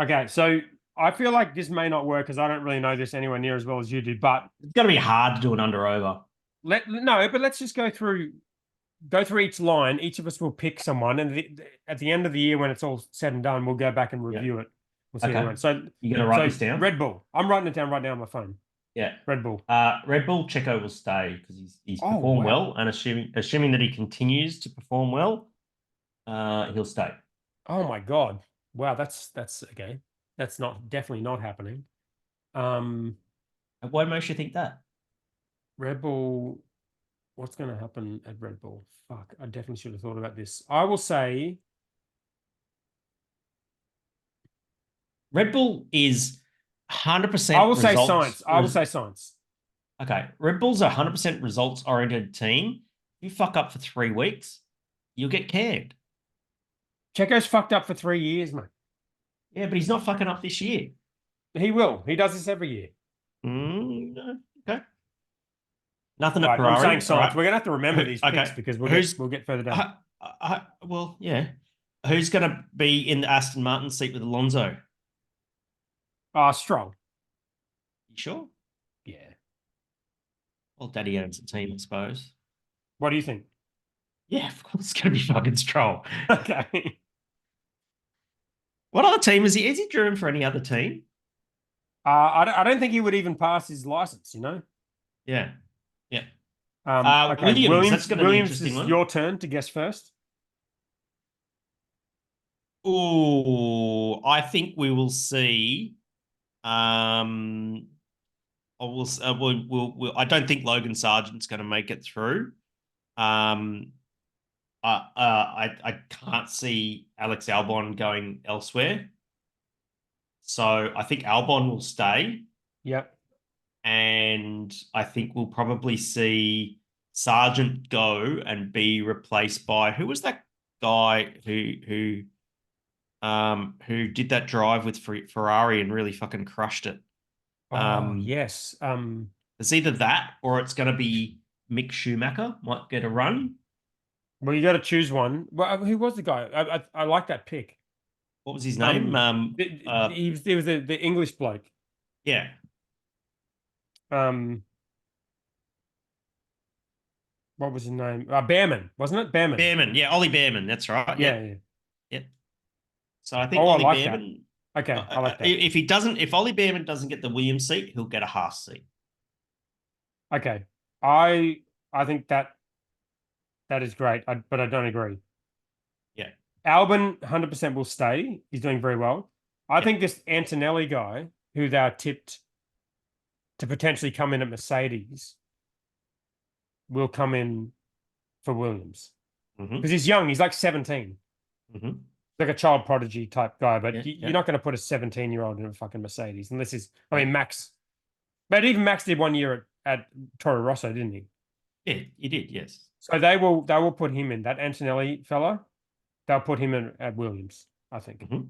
Okay, so I feel like this may not work because I don't really know this anywhere near as well as you do. But It's going to be hard to do an under over. but let's just go through each line. Each of us will pick someone, and at the end of the year, when it's all said and done, we'll go back and review it. We'll see Okay. everyone. So You going to write this down? Red Bull. I'm writing it down right now on my phone. Yeah. Red Bull. Red Bull, Checo will stay because he's Oh, performed wow. well, and assuming that he continues to perform well, he'll stay. Oh my God. Wow, that's okay. That's definitely not happening. Why makes you think that? Red Bull, what's going to happen at Red Bull? Fuck, I definitely should have thought about this. I will say Red Bull is 100%. I will say results. science. I will say science. Okay, Red Bull's a 100% results-oriented team. You fuck up for 3 weeks, you'll get canned. Checo's fucked up for 3 years, mate. Yeah, but he's not fucking up this year. He will. He does this every year. No. Okay. Nothing at Right, Ferrari. I'm saying science. Right. We're gonna have to remember these Okay. picks because we'll get further down. Well, yeah. Who's going to be in the Aston Martin seat with Alonso? Stroll. You sure? Yeah. Well, Daddy owns the team, I suppose. What do you think? Yeah, of course it's going to be fucking Stroll. Okay. What other team is he? Is he driven for any other team? I don't think he would even pass his license. You know. Yeah. Yeah. Okay. Williams, that's going to be an Williams interesting is one. your turn to guess first. Oh, I think we will see. I don't think Logan Sargent's going to make it through. I can't see Alex Albon going elsewhere. So I think Albon will stay. Yep. And I think we'll probably see Sargent go and be replaced by who was that guy who did that drive with Ferrari and really fucking crushed it. Yes. It's either that or it's going to be Mick Schumacher might get a run. Well, you got to choose one. Well, who was the guy? I like that pick. What was his name? He was the English bloke. Yeah. What was his name? Behrman, wasn't it? Behrman. Behrman. Yeah, Ollie Behrman. That's right. Yeah. So I think I Ollie like Behrman. that. Okay, I like that. If Ollie Behrman doesn't get the Williams seat, he'll get a Haas seat. Okay, I think that is great, but I don't agree. Yeah, Albon 100% will stay. He's doing very well. I think this Antonelli guy, who they are tipped to potentially come in at Mercedes, will come in for Williams because he's young. He's like 17. Like a child prodigy type guy, but you're not going to put a 17-year-old in a fucking Mercedes unless he's. I mean, Max. But even Max did 1 year at Toro Rosso, didn't he? Yeah, he did. Yes. So they will put him in that Antonelli fella. They'll put him in at Williams, I think. All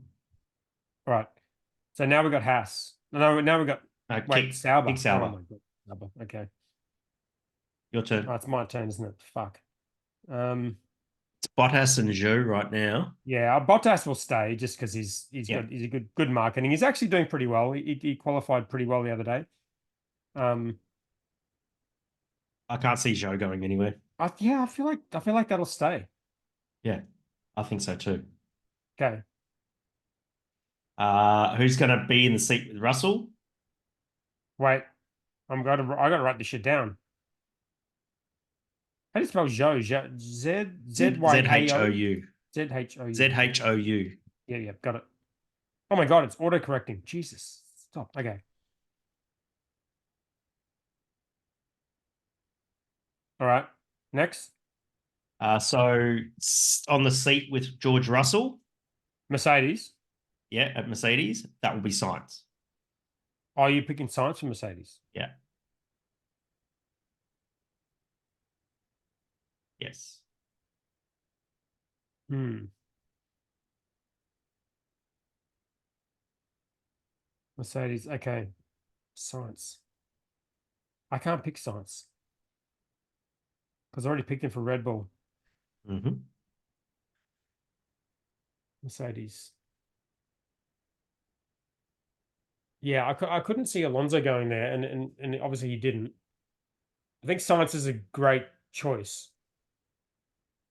right. So now we got Haas. No, now we got Sauber. Kick Sauber. Oh my God. Sauber. Okay. Your turn. Oh, it's my turn, isn't it? Fuck. It's Bottas and Zhou right now. Yeah, Bottas will stay just because he's a good marketing. He's actually doing pretty well. He qualified pretty well the other day. I can't see Zhou going anywhere. I feel like that'll stay. Yeah, I think so too. Okay. Who's going to be in the seat with Russell? Wait, I got to write this shit down. How do you spell Zhou? Z-H-O-U. Z-H-O-U. Z-H-O-U. Yeah, got it. Oh my God, it's auto-correcting. Jesus. Stop. Okay. All right. Next. So on the seat with George Russell. Mercedes. Yeah, at Mercedes. That will be Sainz. Oh, you're picking Sainz for Mercedes? Yeah. Yes. Hmm. Mercedes. Okay. Science. I can't pick science because I already picked him for Red Bull. Mm-hmm. Mercedes. Yeah, I couldn't see Alonso going there, and obviously he didn't. I think science is a great choice.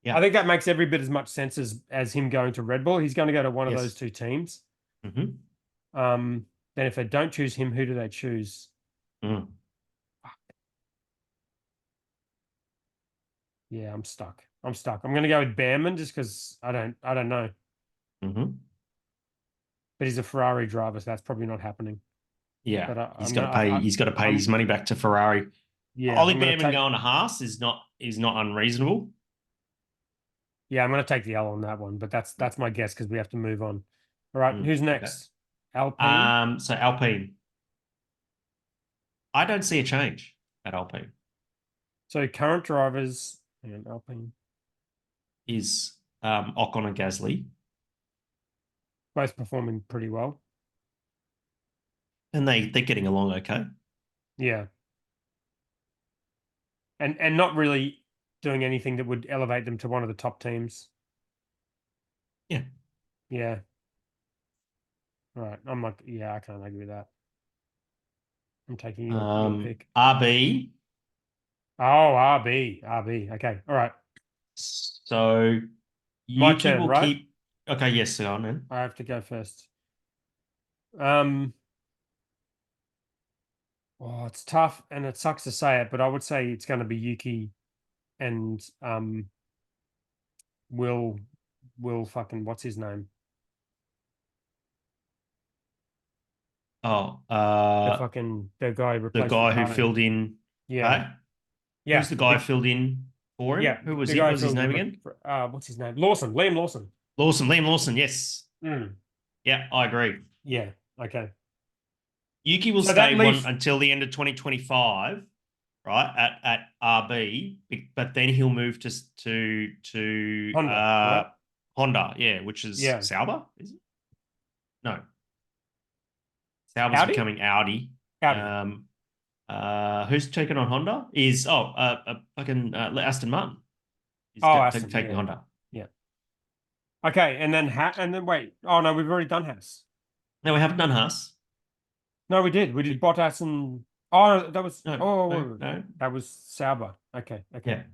Yeah. I think that makes every bit as much sense as him going to Red Bull. He's going to go to one of Yes. those two teams. Mm-hmm. Then if they don't choose him, who do they choose? Mm. Yeah, I'm stuck. I'm going to go with Behrman just because I don't know. Mm-hmm. But he's a Ferrari driver, so that's probably not happening. Yeah. But He's got to pay his money back to Ferrari. Yeah, Ollie I'm going to Behrman take. going to Haas is not unreasonable. Yeah, I'm going to take the L on that one, but that's my guess because we have to move on. All right, who's Okay. next? Alpine. So Alpine. I don't see a change at Alpine. So current drivers and Alpine Is Ocon and Gasly, both performing pretty well. and they're getting along okay. Yeah, and not really doing anything that would elevate them to one of the top teams. Yeah. Yeah. All right. I'm like, yeah, I can't agree with that. I'm taking your pick. RB. Oh, RB. Okay. All right. So My Yuki turn, will right? keep. Okay, yes, go on then. I have to go first. Oh, it's tough and it sucks to say it, but I would say it's going to be Yuki and Will fucking what's his name? Oh, The guy who the replaced guy who Ricardo. filled in. Yeah. Okay. Yeah. Who's the guy who filled in for him? Who was the it? guy What was his filled name in again? what's his name? Lawson, Liam Lawson. Liam Lawson. Yes. Yeah, I agree. Yeah. Okay. Yuki will So that stay leaves until the end of 2025, right? At RB, but then he'll move to Honda, right? Honda, yeah, which is Yeah. Sauber, is it? No, Sauber's Audi? becoming Audi. Audi. Who's taking on Honda? Is fucking Aston Martin. He's Aston, taking yeah. Honda. Yeah. Okay, and then wait. Oh no, we've already done Haas. No, we haven't done Haas. No, we did. We did Bottas and oh, that was No. that was Sauber. Okay. Yeah. Um,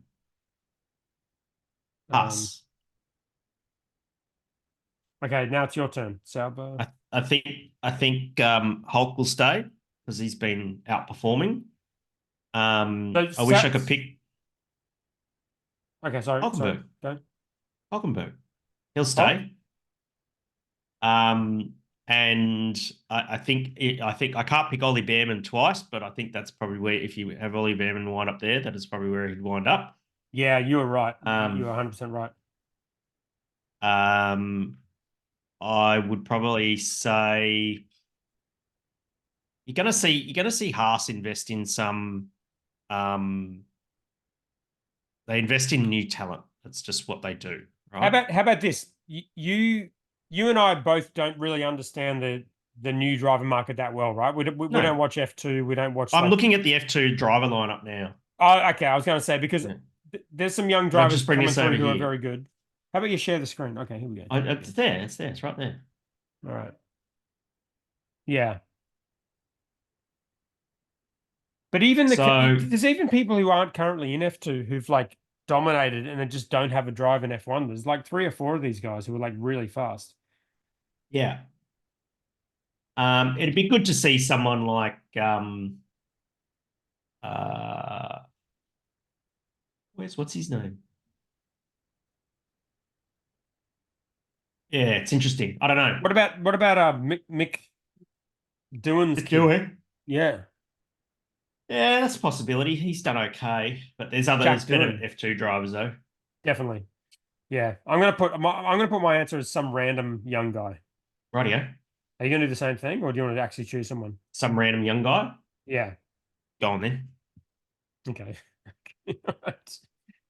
Haas. okay, now it's your turn. Sauber. I think Hulk will stay because he's been outperforming. I wish I could pick Okay, sorry. Hulkenberg. Go. Hulkenberg. He'll stay. And I think I can't pick Ollie Behrman twice, but I think that's probably where if you have Ollie Behrman wind up there, that is probably where he'd wind up. Yeah, you were right. You were 100% right. I would probably say you're gonna see Haas invest in some they invest in new talent. That's just what they do, right? How about this? You and I both don't really understand the new driver market that well, right? We don't watch F2. We don't watch. I'm looking at the F2 driver lineup now. Oh, okay. I was going to say because there's some young drivers coming through who are very good. How about you share the screen? Okay, here we go. It's there. It's there. It's right there. All right. Yeah. But even there's even people who aren't currently in F2 who've like dominated and then just don't have a drive in F1. There's like 3 or 4 of these guys who are like really fast. Yeah. It'd be good to see someone like what's his name? Yeah, it's interesting. I don't know. What about Mick Doohan's kid? Yeah. Yeah, that's a possibility. He's done okay, but there's better F2 drivers though. Definitely. Yeah. I'm gonna put my answer as some random young guy. Rightio. Are you gonna do the same thing, or do you want to actually choose someone? Some random young guy? Yeah. Go on then. Okay.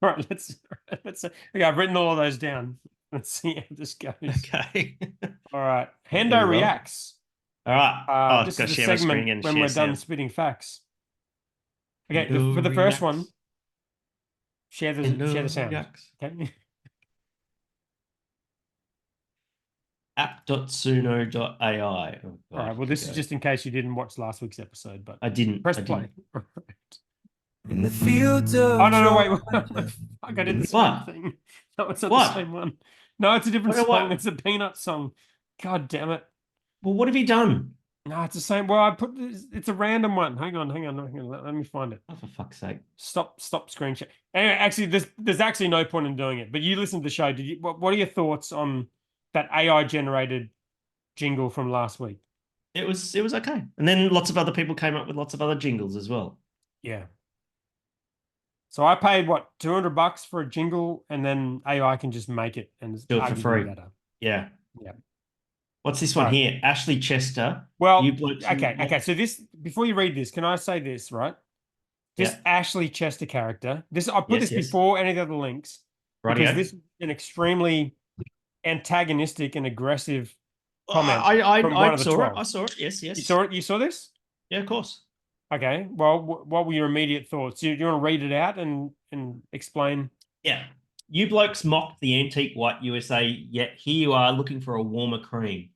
All right, let's. Okay, I've written all of those down. Let's see how this goes. Okay. All right, Very Hendo well. reacts. All right. Oh, This gotta is the share my screen segment again. when Share we're done sound. spitting facts. Okay, Hendo for the first one, reacts. share the Hendo sound. reacts. Okay. App.suno.ai. Oh, All God, right. Well, here this we is go. just in case you didn't watch last week's episode, but I didn't. press I play. didn't. In the fields of Oh no, wait. Georgia. Fuck, I did the same What? thing. No, it's not What? the same one. No, it's a different What? song. It's a Peanut song. God damn it. Well, what have you done? No, it's the same. Well, I put this, it's a random one. Hang on. Let me find it. Oh, for fuck's sake. Stop screen share. Anyway, actually, there's actually no point in doing it. But you listened to the show. Did you? What are your thoughts on that AI generated jingle from last week? It was okay. And then lots of other people came up with lots of other jingles as well. Yeah. So I paid what, $200 for a jingle, and then AI can just make it and it's Do it for arguably free. better. Yeah. Yeah. What's this one All right. here? Ashley Chester. Well, You blokes who- okay. So this, before you read this, can I say this, right? This Yeah. Ashley Chester character. I put Yes, this yes. before any of the other links because Rightio. this is an extremely antagonistic and aggressive Oh, comment from one I of the saw 12. it. I saw it. Yes, yes. You saw it? You saw this? Yeah, of course. Okay. Well, what were your immediate thoughts? You want to read it out and explain? Yeah. You blokes mocked the antique white USA, yet here you are looking for a warmer cream.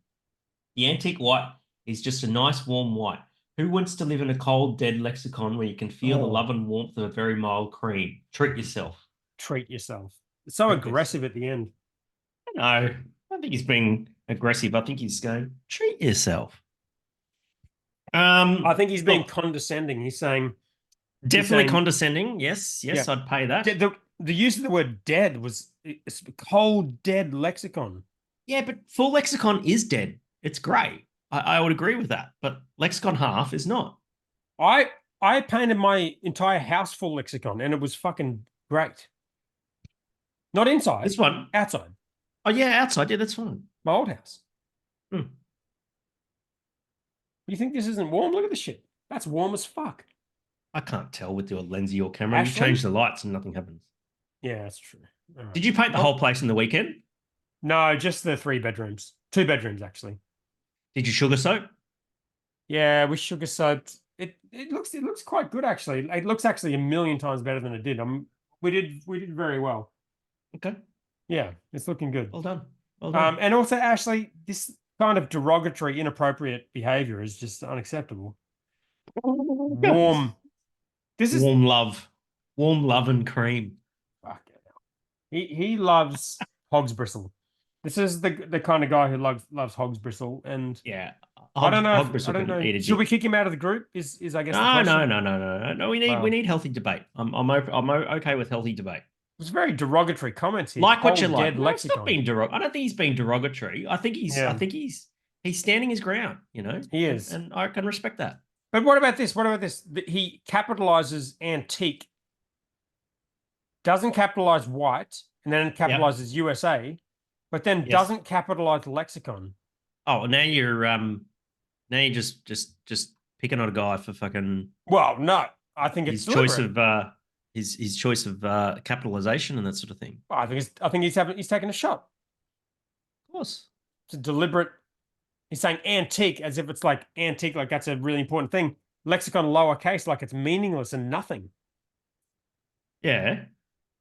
The antique white is just a nice warm white. Who wants to live in a cold, dead lexicon where you can feel the love and warmth of a very mild cream? Treat yourself. Treat yourself. It's so Treat aggressive at the end. No, I don't think he's being aggressive. I think he's going, treat yourself. I think he's being look, condescending. He's saying definitely saying- condescending. Yes, Yeah. I'd pay that. the use of the word dead was it's cold, dead lexicon. Yeah, but full lexicon is dead. It's great. I would agree with that. But lexicon half is not. I painted my entire house full lexicon and it was fucking great. Not inside. This one. Outside. Oh, yeah, outside. Yeah, that's fine. My old house. Hmm. You think this isn't warm? Look at this shit. That's warm as fuck. I can't tell with your lens of your camera. Ashley? You change the lights and nothing happens. Yeah, that's true. All right. Did you paint the whole place in the weekend? No, just the 3 bedrooms. 2 bedrooms, actually. Did you sugar soap? Yeah, we sugar soaked. It looks quite good actually. It looks actually a million times better than it did. We did very well. Okay. Yeah, it's looking good. Well done. Well done. And also, Ashley, this kind of derogatory, inappropriate behavior is just unacceptable. Warm. This is warm love. Warm love and cream. fuck it. He loves hog's bristle. This is the kind of guy who loves hog's bristle, and Yeah. I don't know. Hog I don't know. eat a Should we dick. kick him out of the group? Is I guess the No, question. no. We Wow. need healthy debate. I'm okay with healthy debate. It's very derogatory comments here. Like what you Cold, like. dead No, it's not lexicon. being I don't think he's being derogatory. I think Yeah. he's standing his ground, you know? He is. And I can respect that. But what about this? He capitalizes antique, doesn't capitalize white, and then capitalizes USA, but then Yes. doesn't capitalize lexicon. Oh, now you're just picking on a guy for fucking Well, no, I think it's his choice deliberate. of his choice of capitalization and that sort of thing. I think he's taking a shot. Of course. It's a deliberate. He's saying antique as if it's like antique, like that's a really important thing. Lexicon lowercase, like it's meaningless and nothing. Yeah.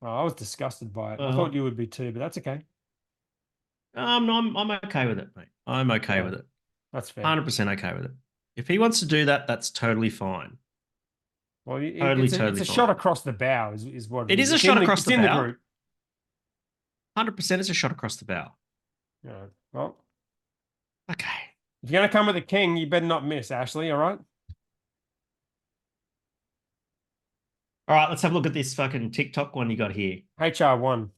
Oh, I was disgusted by it. I Uh-huh. thought you would be too, but that's okay. No, I'm okay with it, mate. I'm okay Yeah. with it. That's fair. 100% okay with it. If he wants to do that, that's totally fine. Well, Totally it's a fine. shot across the bow, is what It is a It's shot in across it's the in bow. the group. 100% is a shot across the bow. Yeah. Well, Okay. if you're gonna come with a king, you better not miss, Ashley. All right. All right, let's have a look at this fucking TikTok one you got here. HR1.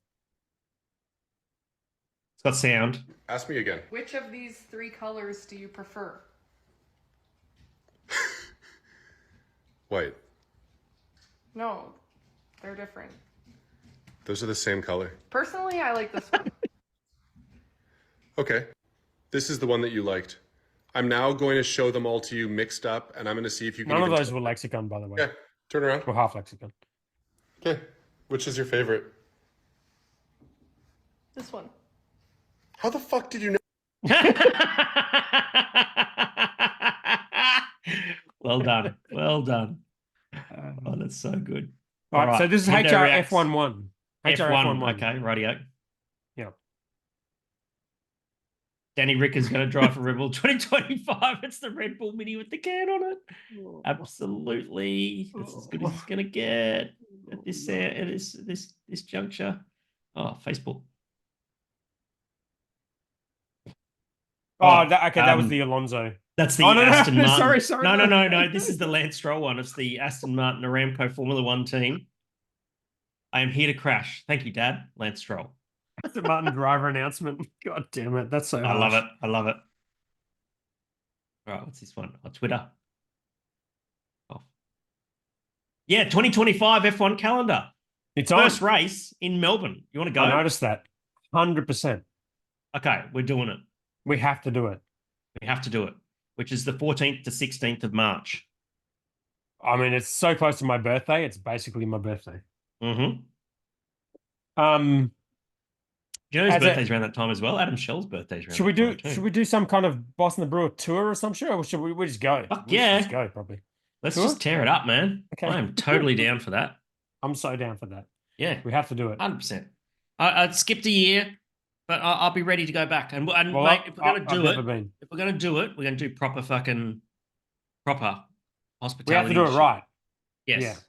It's got sound. Ask me again. Which of these 3 colors do you prefer? White. No, they're different. Those are the same color. Personally, I like this one. Okay. This is the one that you liked. I'm now going to show them all to you mixed up, and I'm going to see if you can. None of even those tell- were lexicon, by the way. Yeah. Turn around. Or half lexicon. Okay. Which is your favorite? This one. How the fuck did you know? Well done. Well done. Oh, that's so good. All right, so this is Hendo reacts. HRF11. F1. Okay, rightio. Yeah. Danny Rick is going to drive for Red Bull 2025. It's the Red Bull Mini with the can on it. Absolutely. That's as good as it's going to get at this juncture. Oh, Facebook. That was the Alonso. That's the Oh, no, Aston no, Martin. sorry. No. This is the Lance Stroll one. It's the Aston Martin Aramco Formula One team. I am here to crash. Thank you, Dad. Lance Stroll. Aston Martin driver announcement. God damn it. That's so I love harsh. it. I love it. All right, what's this one? On Twitter. Oh. Yeah, 2025 F1 calendar. It's on. First race in Melbourne. You want to go? I noticed that. 100%. Okay, we're doing it. We have to do it. We have to do it, which is the 14th to 16th of March. I mean, it's so close to my birthday. It's basically my birthday. Mm-hmm. Um, Do you know his birthday's around that time as well? Adam Shell's birthday's around that time too. Should we do some kind of Boston the Brewer tour or some shit? Or should we just go? Fuck We should yeah. just go, probably. Let's Tour? just tear it up, man. Okay. I am totally down for that. I'm so down for that. Yeah, We have to do it. 100%. I skipped a year, but I'll be ready to go back. And Well, mate, if we're gonna I've do never it, been. if we're gonna do it, we're gonna do proper We hospitality. have to do it shit. right. Yes. Yeah. So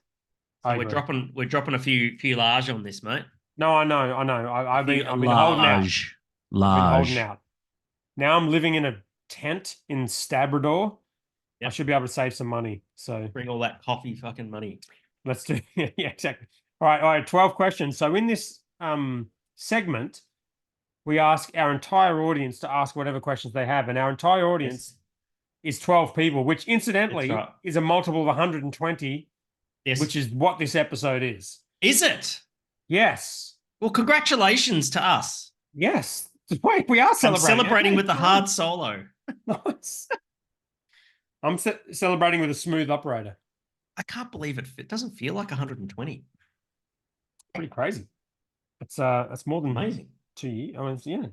I we're agree. dropping a few large on this, mate. No, I know. I've been holding out. I've been holding out. Now I'm living in a tent in Stabrador. I Yep. should be able to save some money. So Bring all that coffee fucking money. let's do. Yeah, exactly. All right. 12 questions. So in this segment, we ask our entire audience to ask whatever questions they have, and our entire audience is 12 people, which incidentally That's right. is a multiple of 120, Yes. which is what this episode is. Is it? Yes. Well, congratulations to us. Yes. Wait, we are I'm celebrating. celebrating Okay, with the fine. hard solo. Nice. I'm celebrating with a smooth operator. I can't believe it doesn't feel like 120. Pretty crazy. That's more than Amazing. 2 years. I mean, yeah,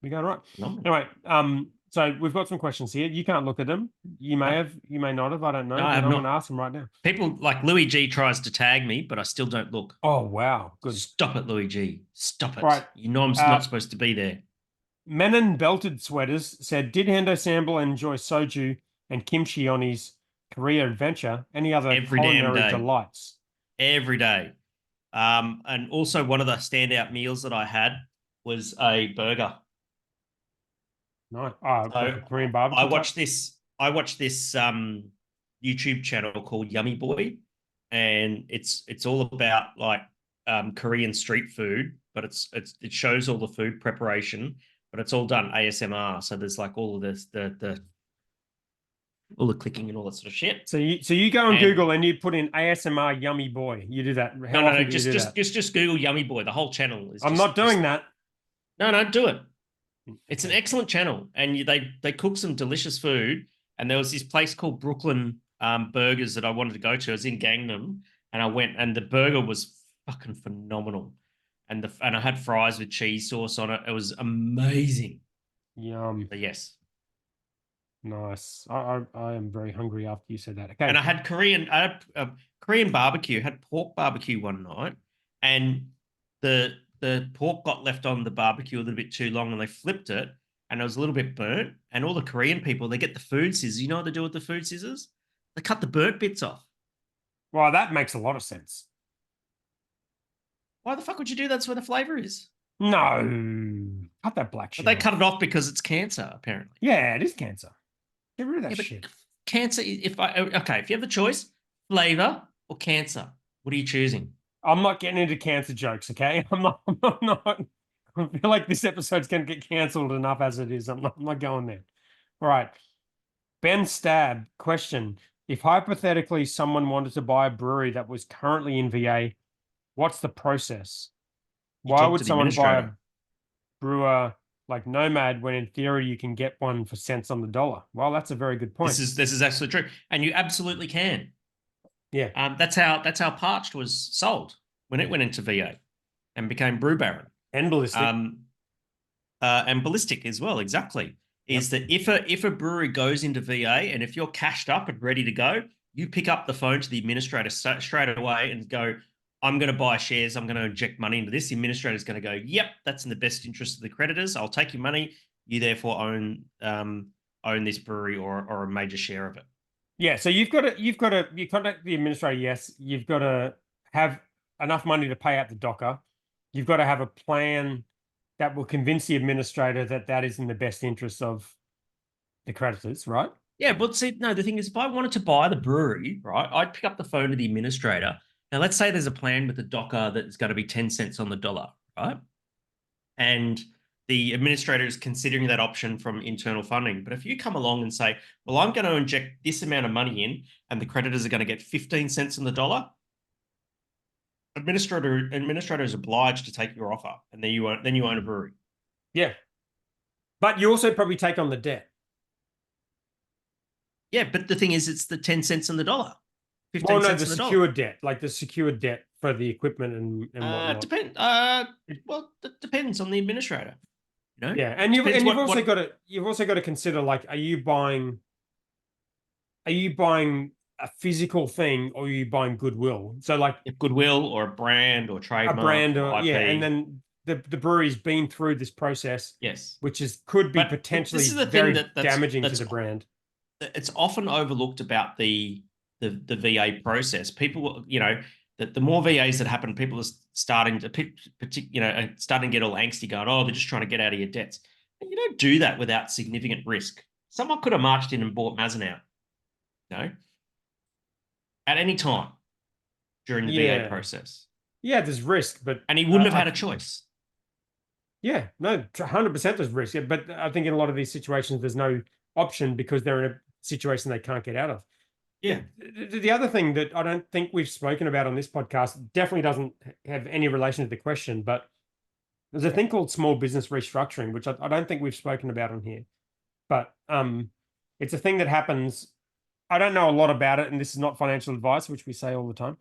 we're going right. Phenomenal. Anyway, so we've got some questions here. You can't look at them. You may No. have, you may not have. I don't know. No, I but have I'm not. going to ask them right now. People like Louis G tries to tag me, but I still don't look. Oh wow, good. Stop it, Louis G. Stop it. Right. You know I'm not supposed to be there. Menon Belted Sweaters said, "Did Hendo Samble enjoy soju and kimchi on his Korea adventure? Any other Every damn culinary day. delights?" Every day. And also one of the standout meals that I had was a burger. No, So Korean barbecue. I watched this YouTube channel called Yummy Boy, and it's all about like Korean street food, but it shows all the food preparation, but it's all done ASMR. So there's like all of this all the clicking and all that sort of shit. So you go on Google and you put in ASMR Yummy Boy. You do that. How often do you do that? Just Google Yummy Boy. The whole channel is. I'm not doing that. No, do it. It's an excellent channel, and they cook some delicious food. And there was this place called Brooklyn Burgers that I wanted to go to. I was in Gangnam, and I went, and the burger was fucking phenomenal. And I had fries with cheese sauce on it. It was amazing. Yum. But yes. Nice. I am very hungry after you said that. Okay. And I had Korean barbecue. Had pork barbecue one night, and the pork got left on the barbecue a little bit too long, and they flipped it, and it was a little bit burnt. And all the Korean people, they get the food scissors. You know what they do with the food scissors? They cut the burnt bits off. Well, that makes a lot of sense. Why the fuck would you do that? That's where the flavor is. No, cut that black shit. But they off. cut it off because it's cancer, apparently. Yeah, it is cancer. Get rid of that Yeah, but shit. cancer. If you have the choice, flavor or cancer, what are you choosing? I'm not getting into cancer jokes. Okay, I'm not. I feel like this episode's going to get cancelled enough as it is. I'm not going there. All right. Ben Stab, question. If hypothetically someone wanted to buy a brewery that was currently in VA, what's the process? You Why talk would to the someone buy a administrator. brewer like Nomad when in theory you can get one for cents on the dollar? Well, that's a very good point. This is absolutely true, and you absolutely can. Yeah. That's how Parched was sold. when it went into VA and became Brew Baron. And ballistic. And ballistic as well, exactly. Is that if a brewery goes into VA and if you're cashed up and ready to go, you pick up the phone to the administrator straight away and go, I'm going to buy shares. I'm going to inject money into this. The administrator is going to go, yep, that's in the best interest of the creditors. I'll take your money. You therefore own this brewery or a major share of it. Yeah, so you contact the administrator. Yes, you've got to have enough money to pay out the docker. You've got to have a plan that will convince the administrator that that is in the best interest of the creditors, right? Yeah, but see, no, the thing is, if I wanted to buy the brewery, right, I'd pick up the phone to the administrator. Now, let's say there's a plan with the docker that is going to be 10 cents on the dollar, right? And the administrator is considering that option from internal funding. But if you come along and say, well, I'm going to inject this amount of money in and the creditors are going to get 15 cents on the dollar, administrator is obliged to take your offer, and then you own a brewery. Yeah. But you also probably take on the debt. Yeah, but the thing is, it's the 10 cents on the dollar. 15 Well, no, cents the on the secured dollar. debt, like the secured debt for the equipment and whatnot. Well, it depends on the administrator. You know? Yeah, and you've Depends also got to consider, like, are you buying a physical thing or are you buying goodwill? So like goodwill or a brand or trademark, a brand or IP. yeah, and then the brewery's been through this process, yes, which could be But potentially this is the very thing damaging to the brand. It's often overlooked about the VA process. People, you know, that the more VAs that happen, people are starting to starting to get all angsty, going, "Oh, they're just trying to get out of your debts." And you don't do that without significant risk. Someone could have marched in and bought Mazin out, you know, at any time during the VA process. Yeah, there's risk, but and he wouldn't have had a choice. Yeah, no, 100% there's risk. Yeah, but I think in a lot of these situations, there's no option because they're in a situation they can't get out of. Yeah. The other thing that I don't think we've spoken about on this podcast definitely doesn't have any relation to the question, but there's a thing called small business restructuring, which I don't think we've spoken about on here. But it's a thing that happens. I don't know a lot about it, and this is not financial advice, which we say all the time.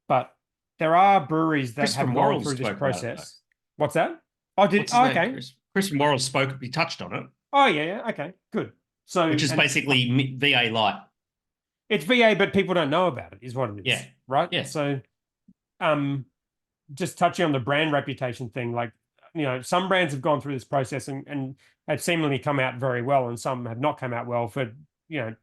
But there are breweries that have gone through this process. What's that? Oh, okay. Chris from Morals spoke. He touched on it. Oh yeah. Okay, good. So, which is basically VA light. It's VA, but people don't know about it, is what it is. Yeah. Right. Yeah. So, just touching on the brand reputation thing, like, you know, some brands have gone through this process and have seemingly come out very well, and some have not come out well for, you know,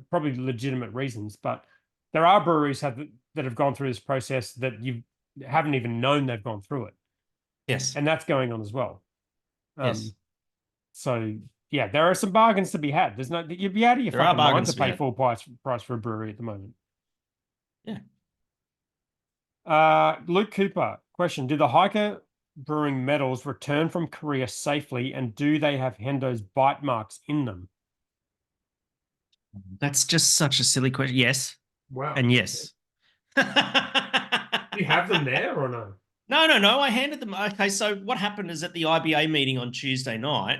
probably legitimate reasons. But there are breweries that have gone through this process that you haven't even known they've gone through it. Yes. And that's going on as well. Yes. So yeah, there are some bargains to be had. There's no, you'd be out of your fucking mind to pay full price for a brewery at the moment. Yeah. Luke Cooper, question: do the Hiker Brewing medals return from Korea safely, and do they have Hendo's bite marks in them? That's just such a silly question. Yes. Wow. And yes. Do you have them there or no? No. I handed them. Okay, so what happened is at the IBA meeting on Tuesday night.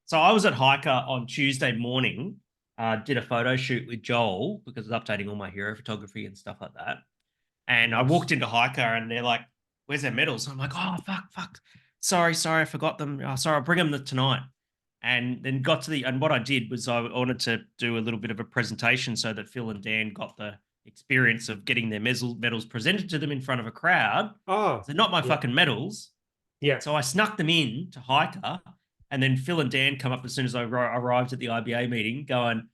So I was at Hiker on Tuesday morning, did a photo shoot with Joel because I was updating all my hero photography and stuff like that. And I walked into Hiker and they're like, "Where's their medals?" I'm like, "Oh, fuck. Sorry, I forgot them. Oh, sorry, I'll bring them tonight." And then and what I did was I wanted to do a little bit of a presentation so that Phil and Dan got the experience of getting their medals presented to them in front of a crowd. Oh, they're not my fucking medals. Yeah. So I snuck them in to Hiker, and then Phil and Dan come up as soon as I arrived at the IBA meeting, going,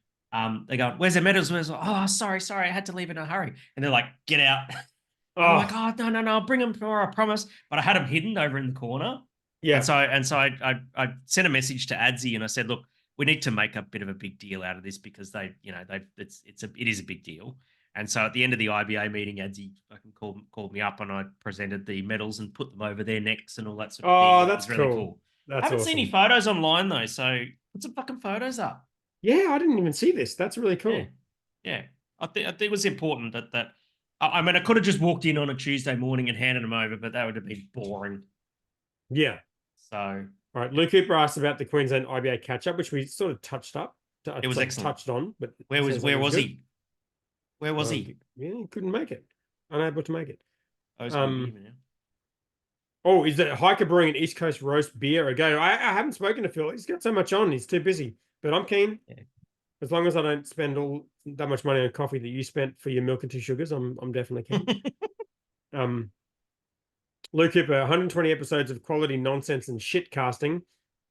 they go, "Where's their medals?" "Oh, sorry, I had to leave in a hurry." And they're like, "Get out." I'm like, "Oh, no, I'll bring them tomorrow, I promise." But I had them hidden over in the corner. Yeah. And so I sent a message to Adzi and I said, "Look, we need to make a bit of a big deal out of this because it is a big deal." And so at the end of the IBA meeting, Adzi fucking called me up and I presented the medals and put them over their necks and all that sort of thing. Oh, that's really cool. I haven't seen any photos online though, so put some fucking photos up. Yeah, I didn't even see this. That's really cool. Yeah. I think it was important that I mean, I could have just walked in on a Tuesday morning and handed them over, but that would have been boring. Yeah. So, all right. Luke Cooper asked about the Queensland IBA catch-up, which we sort of touched up. It was excellent. Touched on, but where was he? Where was he? Yeah, he couldn't make it. Unable to make it. Oh, it's gonna be now. Oh, is it Hiker Brewing an East Coast roast beer? Again, I haven't spoken to Phil. He's got so much on. He's too busy. But I'm keen. Yeah. As long as I don't spend all that much money on coffee that you spent for your milk and 2 sugars, I'm definitely keen. Luke Cooper, 120 episodes of quality nonsense and shit casting.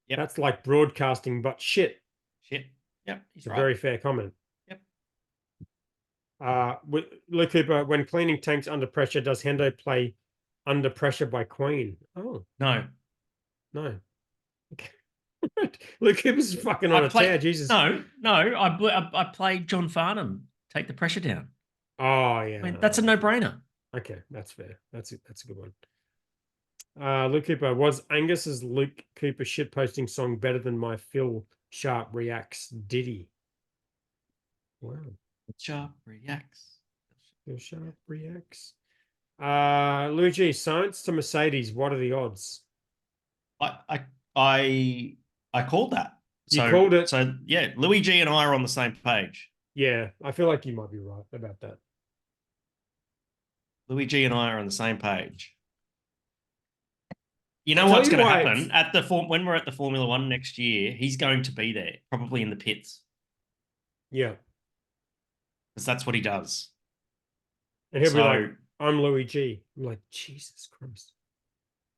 Yep. That's like broadcasting, but shit. Shit. Yep. He's It's a right. very fair comment. Yep. With Luke Cooper, when cleaning tanks under pressure, does Hendo play Under Pressure by Queen? Oh, No. no. Okay. Luke Cooper's fucking on a tear, Jesus. No. I played John Farnham. Take the pressure down. Oh, yeah. I mean, that's a no-brainer. Okay, that's fair. That's a good one. Luke Cooper, was Angus's Luke Cooper shitposting song better than my Phil Sharp Reacts Diddy? Wow. Sharp reacts. Phil Sharp Reacts. Luigi, Science to Mercedes, what are the odds? I called that. You called it. So yeah, Luigi and I are on the same page. Yeah, I feel like you might be right about that. Luigi and I are on the same page. You know what's going to happen when we're at the Formula One next year? He's going to be there, probably in the pits. Yeah, because that's what he does. And he'll be like, "I'm Luigi." I'm like, Jesus Christ.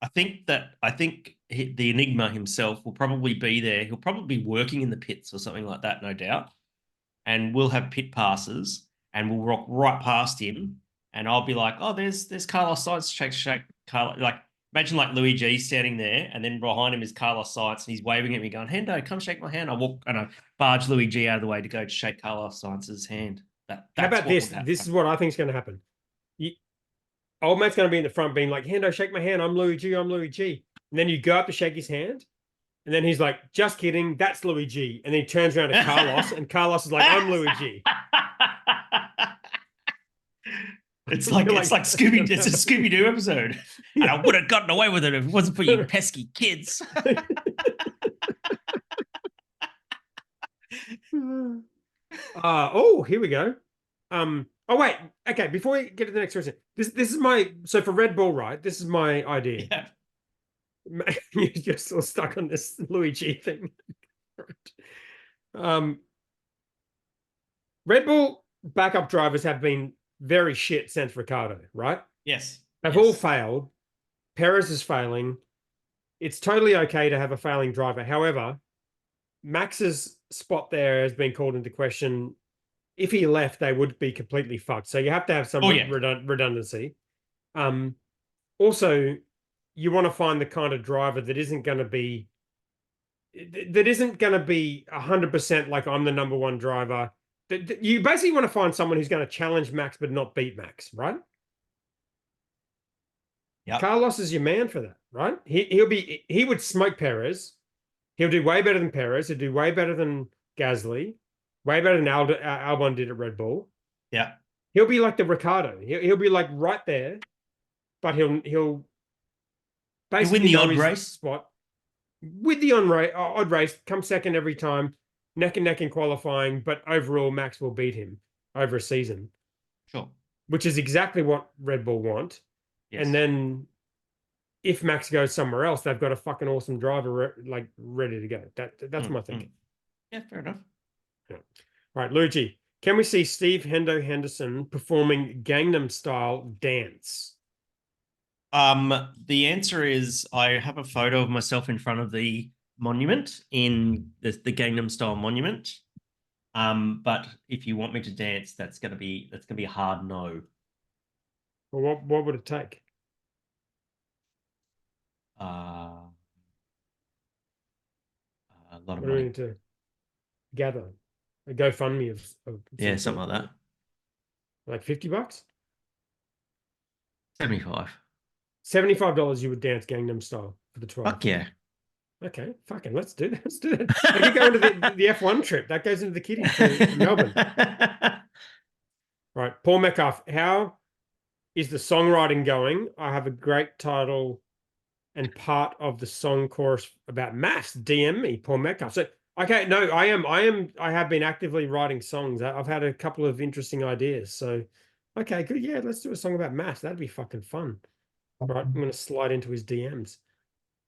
I think the Enigma himself will probably be there. He'll probably be working in the pits or something like that, no doubt. And we'll have pit passes, and we'll rock right past him. And I'll be like, "Oh, there's Carlos Sainz, shake, Carlos." Like, imagine like Luigi standing there, and then behind him is Carlos Sainz, and he's waving at me, going, "Hendo, come shake my hand." I walk and I barge Luigi out of the way to go to shake Carlos Sainz's hand. How about this? This is what I think is going to happen. Old mate's going to be in the front being like, "Hendo, shake my hand. I'm Luigi. I'm Luigi." And then you go up to shake his hand. And then he's like, "Just kidding. That's Luigi." And then he turns around to Carlos. And Carlos is like, "I'm Luigi." It's like Scooby. It's a Scooby Doo episode. And I would have gotten away with it if it wasn't for you pesky kids. Here we go. Oh wait, okay. Before we get to the next question, this is my for Red Bull, right? This is my idea. Yeah. You're still stuck on this Luigi thing. Red Bull backup drivers have been very shit since Ricardo, right? Yes. They've all failed. Perez is failing. It's totally okay to have a failing driver. However, Max's spot there has been called into question. If he left, they would be completely fucked. So you have to have some redundancy. Also, you want to find the kind of driver that isn't going to be 100% like I'm the number one driver. You basically want to find someone who's going to challenge Max but not beat Max, right? Yeah. Carlos is your man for that, right? He would smoke Perez. He'll do way better than Perez. He'll do way better than Gasly. Way better than Albon did at Red Bull. Yeah. He'll be like the Ricardo. He'll be like right there, but he'll basically win the odd race spot. With the odd race, come second every time, neck and neck in qualifying, but overall Max will beat him over a season. Sure. Which is exactly what Red Bull want. Yes. And then if Max goes somewhere else, they've got a fucking awesome driver ready to go. That's my thinking. Yeah, fair enough. Yeah. All right, Luigi, can we see Steve Hendo Henderson performing Gangnam Style dance? The answer is I have a photo of myself in front of the monument in the Gangnam Style monument. But if you want me to dance, that's gonna be a hard no. Well, what would it take? A lot of what money. Do we need to gather? A GoFundMe of something like that. Like $50? 75. $75 you would dance Gangnam Style for the 12. Fuck yeah. Okay, fucking let's do that. Let's do that. I could go into the F1 trip. That goes into the kitty to Melbourne. Right, Paul Metcalf, how is the songwriting going? I have a great title and part of the song chorus about maths. DM me, Paul Metcalf. So okay, no, I have been actively writing songs. I've had a couple of interesting ideas. So Okay, good. Yeah, let's do a song about Matt. That'd be fucking fun. All right, I'm gonna slide into his DMs.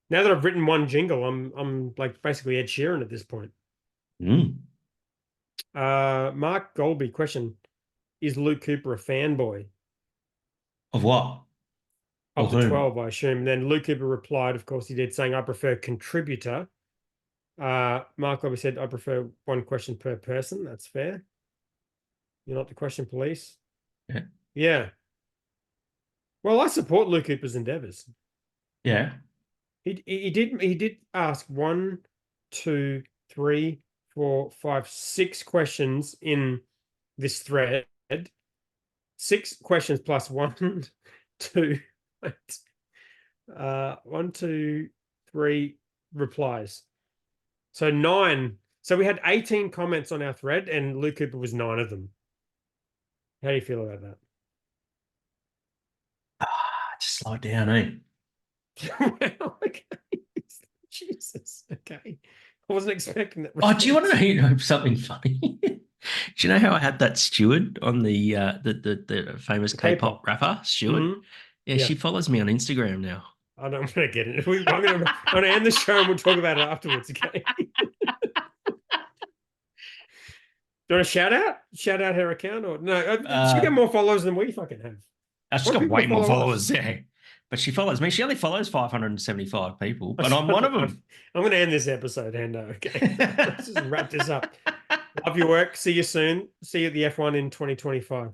Now that I've written one jingle, I'm like basically Ed Sheeran at this point. Mm. Mark Golby, question: is Luke Cooper a fanboy Of what? of Of the whom? 12? I assume. And then Luke Cooper replied, of course he did, saying, "I prefer contributor." Mark Golby said, "I prefer one question per person." That's fair. You're not the question police. Yeah. Yeah. Well, I support Luke Cooper's endeavors. Yeah. He did ask 1, 2, 3, 4, 5, 6 questions in this thread. 6 questions plus 1, 2, 1, 2, 3 replies. So 9. So we had 18 comments on our thread, and Luke Cooper was 9 of them. How do you feel about that? Just slow it down, eh? Well, okay. Jesus. Okay. I wasn't expecting that. Oh, do you want to response. know something funny? Do you know how I had that Stewart on the famous The K-pop K-pop. rapper Stewart? Mhm. Yeah, Yeah. she follows me on Instagram now. I don't want to get it. I'm gonna end the show and we'll talk about it afterwards. Okay. Do you want to shout out? Shout out her account or no? She got more followers than we fucking have. She's Want got people way to more follow followers, us? yeah. But she follows me. She only follows 575 people, but I'm one of them. I'm going to end this episode, Hendo. Okay. Let's just wrap this up. Love your work. See you soon. See you at the F1 in 2025.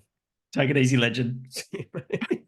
Take it easy, legend. See you, mate.